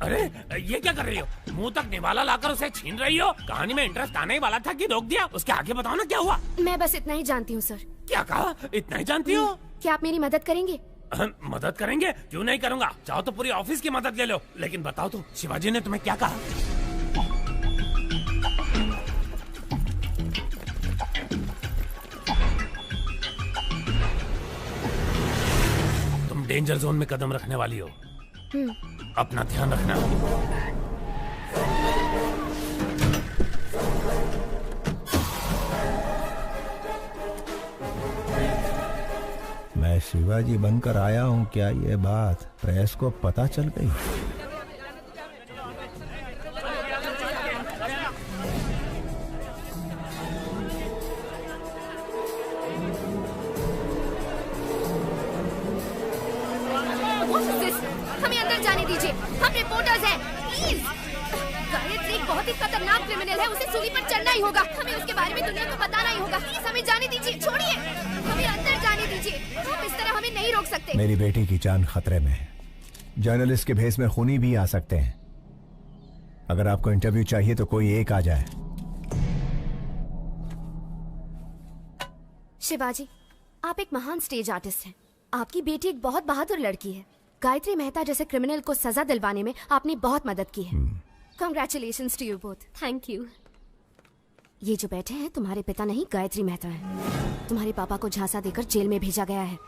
Speaker 5: अरे ये क्या कर रही हो? मुंह तक निवाला लाकर उसे छीन रही हो? कहानी में इंटरेस्ट आने ही वाला था कि रोक दिया? उसके आगे बताओ ना क्या हुआ?
Speaker 7: मैं बस इतना ही जानती हूँ सर।
Speaker 5: क्या कहा? इतना ही जानती हो?
Speaker 7: क्या आप मेरी मदद करेंगे?
Speaker 5: मदद करेंगे? क्यों नहीं करूँगा। चाहो तो पूरी ऑफिस की मदद ले लो, लेकिन बताओ तो शिवाजी ने तुम्हें क्या कहा? डेंजर जोन में कदम रखने वाली हो, अपना ध्यान रखना।
Speaker 8: मैं शिवाजी बनकर आया हूँ, क्या ये बात प्रेस को पता चल गई?
Speaker 7: हमें अंदर जाने दीजिए, हम रिपोर्टर्स हैं, प्लीज। गायत्री एक बहुत ही खतरनाक क्रिमिनल है, उसे सूली पर चढ़ना ही होगा। हमें उसके बारे में दुनिया को बताना ही होगा। प्लीज हमें जाने दीजिए, छोड़िए, हमें अंदर जाने दीजिए। आप इस तरह हमें नहीं रोक सकते।
Speaker 8: मेरी बेटी की जान खतरे में है। जर्नलिस्ट के भेस में खूनी भी आ सकते हैं। अगर आपको इंटरव्यू चाहिए तो कोई एक आ जाए।
Speaker 7: शिवाजी, आप एक महान स्टेज आर्टिस्ट हैं। आपकी बेटी एक बहुत बहादुर लड़की है। गायत्री मेहता जैसे क्रिमिनल को सजा दिलवाने में आपने बहुत मदद की है। Congratulations to you both.
Speaker 11: Thank you.
Speaker 7: ये जो बैठे हैं तुम्हारे पिता नहीं, गायत्री मेहता हैं। तुम्हारे पापा को झांसा देकर जेल में भेजा गया है।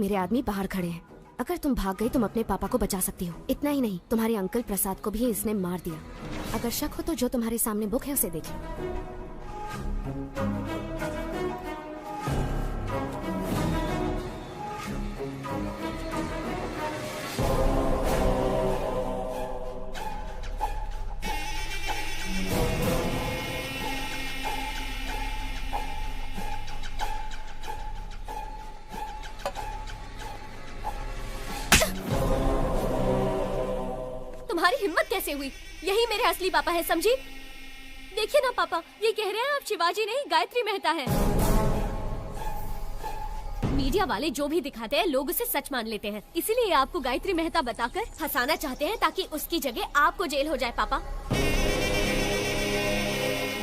Speaker 7: मेरे आदमी बाहर खड़े हैं। अगर तुम भाग गई तुम अपने पापा को बचा सकती हो। इतना ही नहीं, तुम्हारे अंकल प्रसाद को भी इसने मार दिया। अगर शक हो तो जो तुम्हारे सामने बुक है उसे देखिए।
Speaker 11: तुम्हारी हिम्मत कैसे हुई? यही मेरे असली पापा है, समझी? देखिए ना पापा, ये कह रहे हैं आप शिवाजी नहीं गायत्री मेहता है। मीडिया वाले जो भी दिखाते हैं लोग उसे सच मान लेते हैं, इसीलिए आपको गायत्री मेहता बताकर फंसाना चाहते हैं ताकि उसकी जगह आपको जेल हो जाए। पापा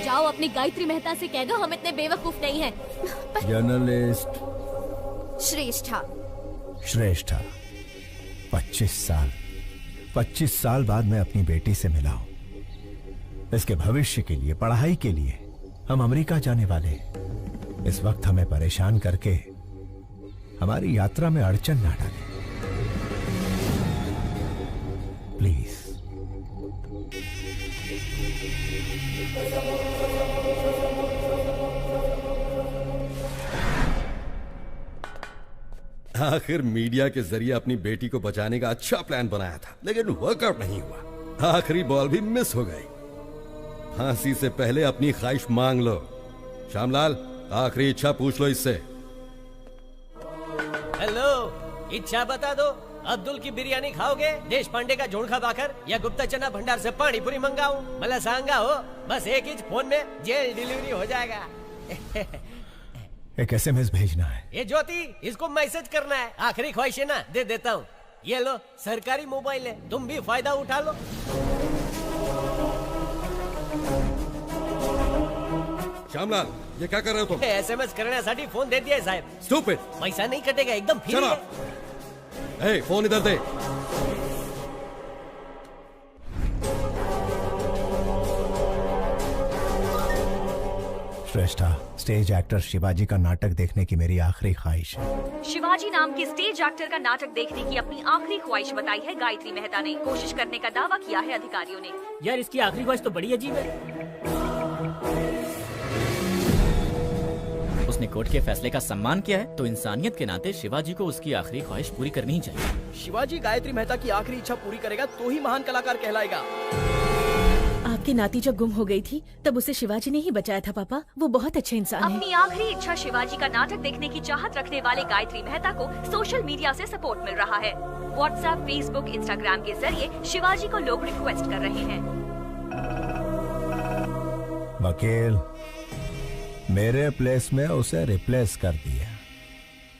Speaker 11: जाओ अपनी गायत्री मेहता से कह दो हम इतने बेवकूफ नहीं हैं।
Speaker 8: जर्नलिस्ट
Speaker 7: श्रेष्ठा।
Speaker 8: श्रेष्ठा, 25 साल बाद मैं अपनी बेटी से मिला हूं। इसके भविष्य के लिए, पढ़ाई के लिए हम अमेरिका जाने वाले हैं। इस वक्त हमें परेशान करके हमारी यात्रा में अड़चन ना डालें, प्लीज।
Speaker 1: आखिर मीडिया के जरिए अपनी बेटी को बचाने का अच्छा प्लान बनाया था, लेकिन वर्कआउट नहीं हुआ। आखिरी बॉल भी मिस हो गई। फांसी से पहले अपनी ख्वाहिश मांग लो। श्यामलाल, आखिरी इच्छा पूछ लो इससे।
Speaker 10: हेलो, इच्छा बता दो। अब्दुल की बिरयानी खाओगे, देश पांडे का जोड़खा भाकर या गुप्ता चना भंडार से पानी पूरी मंगाऊं? मला सांगा हो, बस एक ही फोन में जेल डिलीवरी हो जाएगा।
Speaker 8: एक SMS भेजना है।
Speaker 10: ये ज्योति, इसको मैसेज करना है। आखिरी ख्वाहिश है ना, दे देता हूँ। ये लो, सरकारी मोबाइल है, तुम भी फायदा उठा लो।
Speaker 1: श्यामलाल, ये क्या कर रहे हो तुम?
Speaker 10: SMS करण्यासाठी फोन दे दिया है साहब।
Speaker 1: Stupid!
Speaker 10: पैसा नहीं कटेगा, एकदम फ्री
Speaker 1: Shut
Speaker 10: है।
Speaker 1: up! Hey, फोन इधर दे।
Speaker 8: श्रेष्ठा, स्टेज एक्टर शिवाजी का नाटक देखने की मेरी आखिरी ख्वाहिश है।
Speaker 3: शिवाजी नाम के स्टेज एक्टर का नाटक देखने की अपनी आखिरी ख्वाहिश बताई है गायत्री मेहता ने। कोशिश करने का दावा किया है अधिकारियों ने।
Speaker 18: यार, इसकी आखिरी ख्वाहिश तो बड़ी अजीब है।
Speaker 20: उसने कोर्ट के फैसले का सम्मान किया है, तो इंसानियत के नाते शिवाजी को उसकी आखिरी ख्वाहिश पूरी करनी ही चाहिए।
Speaker 2: शिवाजी गायत्री मेहता की आखिरी इच्छा पूरी करेगा तो ही महान कलाकार कहलाएगा।
Speaker 24: आपकी नाती जब गुम हो गई थी तब उसे शिवाजी ने ही बचाया था पापा। वो बहुत अच्छे इंसान है।
Speaker 3: अपनी आखिरी इच्छा शिवाजी का नाटक देखने की चाहत रखने वाले गायत्री मेहता को सोशल मीडिया से सपोर्ट मिल रहा है। व्हाट्सएप, फेसबुक, इंस्टाग्राम के जरिए शिवाजी को लोग रिक्वेस्ट कर रहे हैं।
Speaker 8: वकील, मेरे प्लेस में उसे रिप्लेस कर दिया।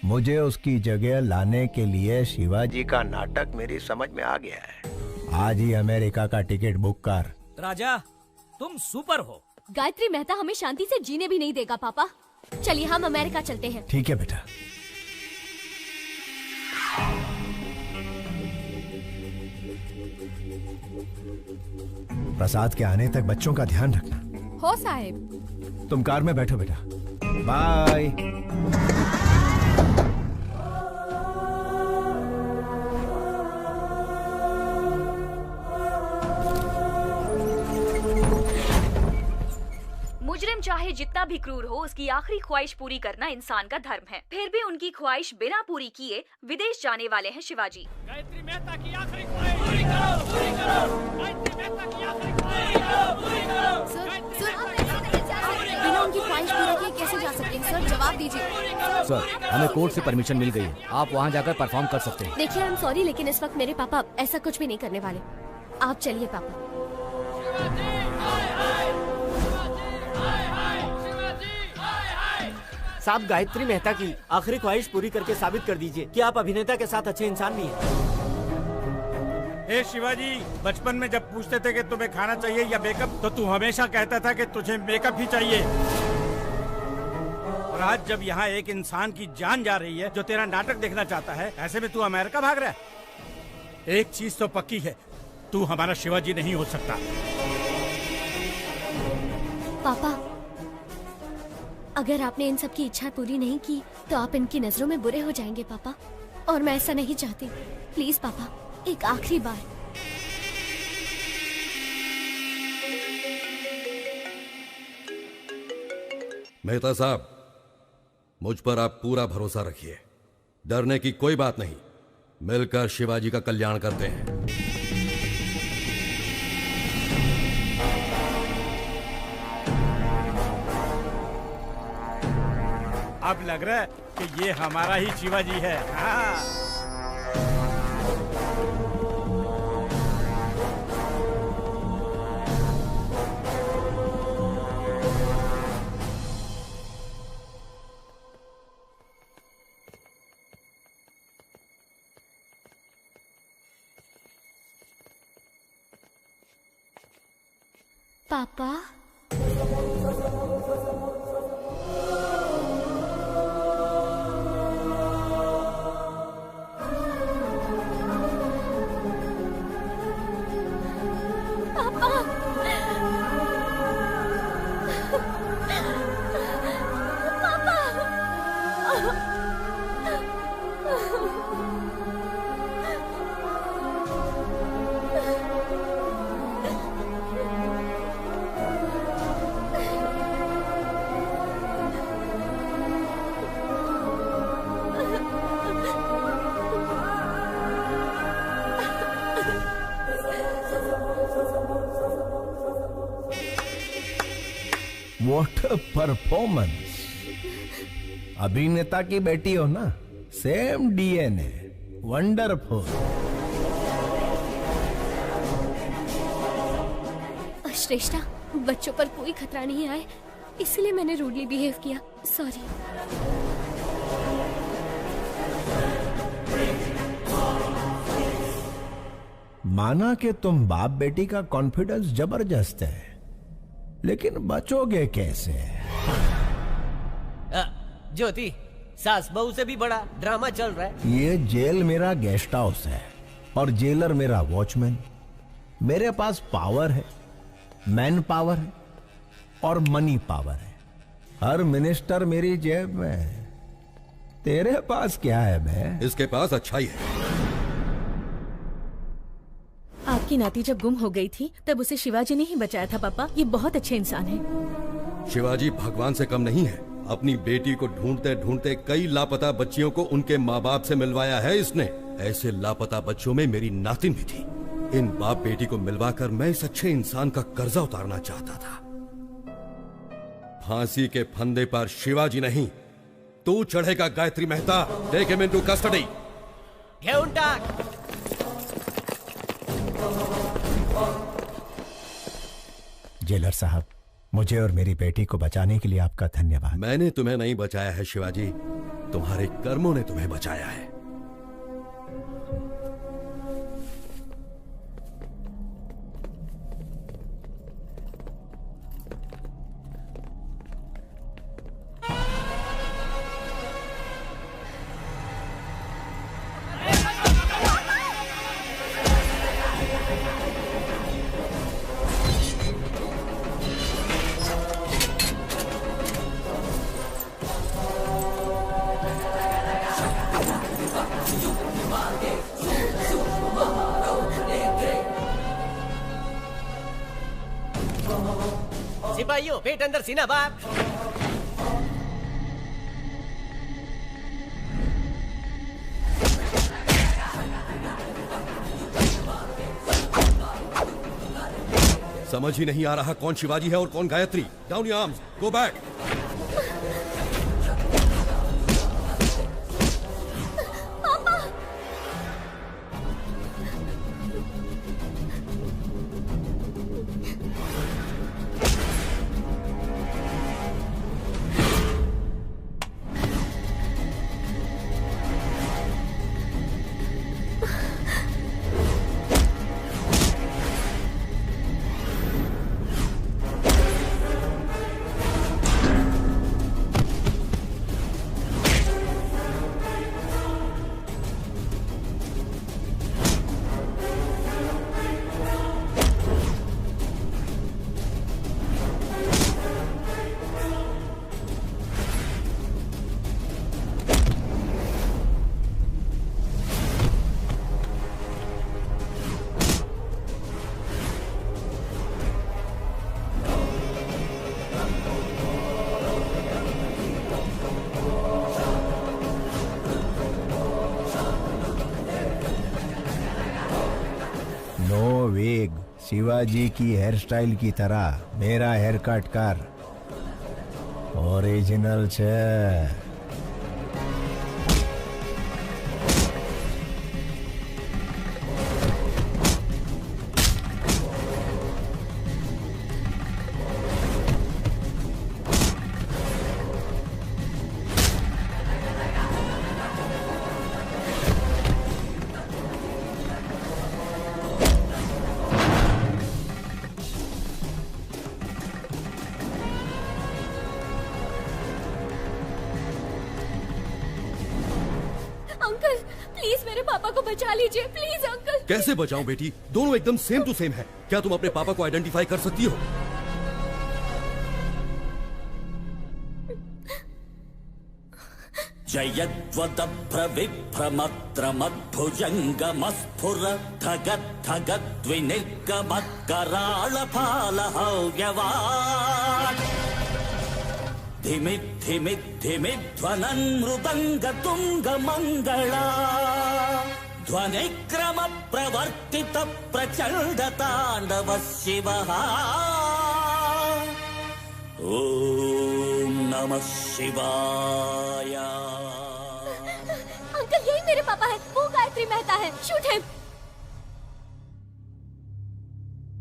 Speaker 8: मुझे उसकी जगह लाने के लिए शिवाजी का नाटक मेरी समझ में आ गया है। आज ही अमेरिका का टिकट बुक कर।
Speaker 18: राजा, तुम सुपर हो।
Speaker 11: गायत्री मेहता हमें शांति से जीने भी नहीं देगा पापा। चलिए हम अमेरिका चलते हैं।
Speaker 8: ठीक है बेटा। प्रसाद के आने तक बच्चों का ध्यान रखना।
Speaker 16: हो साहिब।
Speaker 8: तुम कार में बैठो बेटा। बाय।
Speaker 3: मुजरिम चाहे जितना भी क्रूर हो, उसकी आखिरी ख्वाहिश पूरी करना इंसान का धर्म है। फिर भी उनकी ख्वाहिश बिना पूरी किए विदेश जाने वाले हैं शिवाजी।
Speaker 18: गायत्री मेहता की आखिरी ख्वाहिश पूरी करो, पूरी करो। गायत्री मेहता की आखिरी ख्वाहिश पूरी करो, पूरी करो।
Speaker 7: बिना उनकी ख्वाहिश पूरी किए कैसे जा सकते हैं सर? जवाब दीजिए।
Speaker 20: सर, हमें कोर्ट से परमिशन मिल गई है। आप वहाँ जाकर परफॉर्म कर सकते हैं।
Speaker 11: देखिए, आई एम सॉरी, लेकिन इस वक्त मेरे पापा ऐसा कुछ भी नहीं करने वाले। आप चलिए पापा।
Speaker 22: साहब, गायत्री मेहता की आखिरी ख्वाहिश पूरी करके साबित कर दीजिए कि आप अभिनेता के साथ अच्छे इंसान भी हैं।
Speaker 4: हे शिवाजी, बचपन में जब पूछते थे कि तुम्हें खाना चाहिए या मेकअप, तो तू हमेशा कहता था कि तुझे मेकअप ही चाहिए। और आज जब यहाँ एक इंसान की जान जा रही है जो तेरा नाटक देखना चाहता है, ऐसे में तू अमेरिका भाग रहा है। एक चीज तो पक्की है, तू हमारा शिवाजी नहीं हो सकता।
Speaker 11: पापा, अगर आपने इन सब की इच्छा पूरी नहीं की तो आप इनकी नजरों में बुरे हो जाएंगे पापा, और मैं ऐसा नहीं चाहती। प्लीज पापा, एक आखिरी बार।
Speaker 1: मेहता साहब, मुझ पर आप पूरा भरोसा रखिए। डरने की कोई बात नहीं। मिलकर शिवाजी का कल्याण करते हैं।
Speaker 4: अब लग रहा है कि ये हमारा ही शिवाजी है। हाँ।
Speaker 11: पापा,
Speaker 8: What a performance! अभिनेता की बेटी हो ना, सेम DNA। वंडरफुल।
Speaker 11: श्रेष्ठा, बच्चों पर कोई खतरा नहीं आए, इसलिए मैंने रूडली बिहेव किया। सॉरी।
Speaker 8: माना कि तुम बाप बेटी का कॉन्फिडेंस जबरदस्त है, लेकिन बचोगे कैसे?
Speaker 10: ज्योति, सास बहू से भी बड़ा ड्रामा चल रहा है।
Speaker 8: ये जेल मेरा गेस्ट हाउस है और जेलर मेरा वॉचमैन। मेरे पास पावर है, मैन पावर है और मनी पावर है। हर मिनिस्टर मेरी जेब में है। तेरे पास क्या है बे?
Speaker 1: इसके पास अच्छाई है।
Speaker 24: आपकी नाती जब गुम हो गई थी तब उसे शिवाजी ने ही बचाया था पापा। ये बहुत अच्छे इंसान है।
Speaker 1: शिवाजी भगवान से कम नहीं है। अपनी बेटी को ढूंढते ढूंढते कई लापता बच्चियों को उनके माँ बाप से मिलवाया है इसने। ऐसे लापता बच्चों में मेरी नातिन भी थी। इन बाप बेटी को मिलवाकर मैं इस अच्छे इंसान का कर्जा उतारना चाहता था। फांसी के फंदे पर शिवाजी नहीं, तू चढ़ेगा Gayatri Mehta. Take him into custody.
Speaker 10: घेऊन टाक।
Speaker 8: जेलर साहब, मुझे और मेरी बेटी को बचाने के लिए आपका धन्यवाद।
Speaker 1: मैंने तुम्हें नहीं बचाया है शिवाजी, तुम्हारे कर्मों ने तुम्हें बचाया है।
Speaker 10: सिपाहियों, पेट अंदर सीना बाहर।
Speaker 1: समझ ही नहीं आ रहा कौन शिवाजी है और कौन Gayatri. Down your arms, go back.
Speaker 8: Shivaji की हेयर स्टाइल की तरह मेरा हेयर कट कर। ओरिजिनल छे।
Speaker 1: कैसे बचाऊं बेटी? दोनों एकदम सेम टू सेम है। क्या तुम अपने पापा को आइडेंटिफाई कर सकती हो?
Speaker 6: ध्वनिक्रम प्रवर्तित प्रचंड तांडव शिवः। ओम नमः शिवाय।
Speaker 11: अंकल, यही मेरे पापा है। वो गायत्री मेहता है। Shoot him.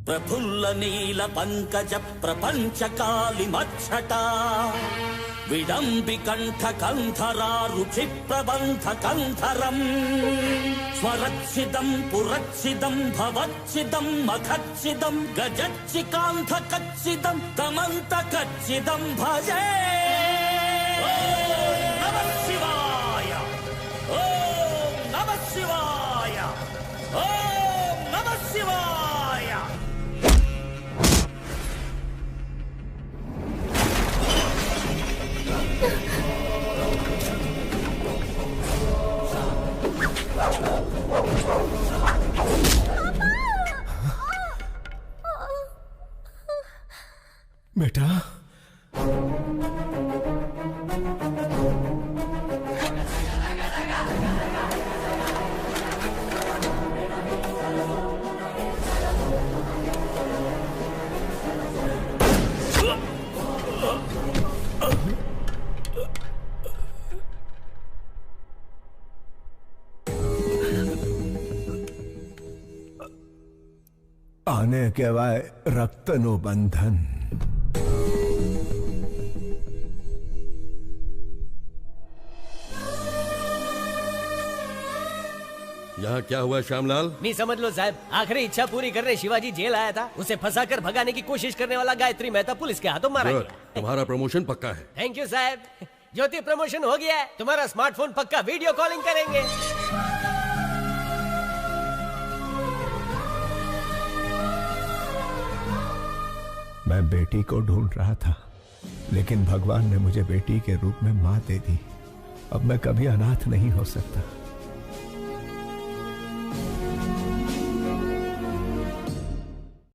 Speaker 6: प्रफुल्ल नील पंकज प्रपंच काली मच्छटा विडम्बि कंठ कंधरा रुचि प्रबंध कंधरम स्वरच्छिदं पुरच्छिदं भवच्छिदं मखच्छिदं गजच्चिकांध कच्छिदं तमंत कच्छिदं भजे। ओम नमः शिवाय, ओम नमः शिवाय, ओम नमः शिवाय।
Speaker 8: बेटा, आने के बाद रक्त नो बंधन।
Speaker 1: यहाँ क्या हुआ श्यामलाल?
Speaker 10: नहीं समझ लो साहब, आखिरी इच्छा पूरी करने शिवाजी जेल आया था। उसे फंसाकर भगाने की कोशिश करने वाला गायत्री मेहता पुलिस के हाथों मारा गया।
Speaker 1: तुम्हारा प्रमोशन पक्का है।
Speaker 10: थैंक यू साहब। ज्योति प्रमोशन हो गया है। तुम्हारा स्मार्टफोन पक्का वीडियो कॉलिंग करेंगे।
Speaker 8: मैं बेटी को ढूंढ रहा था, लेकिन भगवान ने मुझे बेटी के रूप में मां दे दी। अब मैं कभी अनाथ नहीं हो सकता।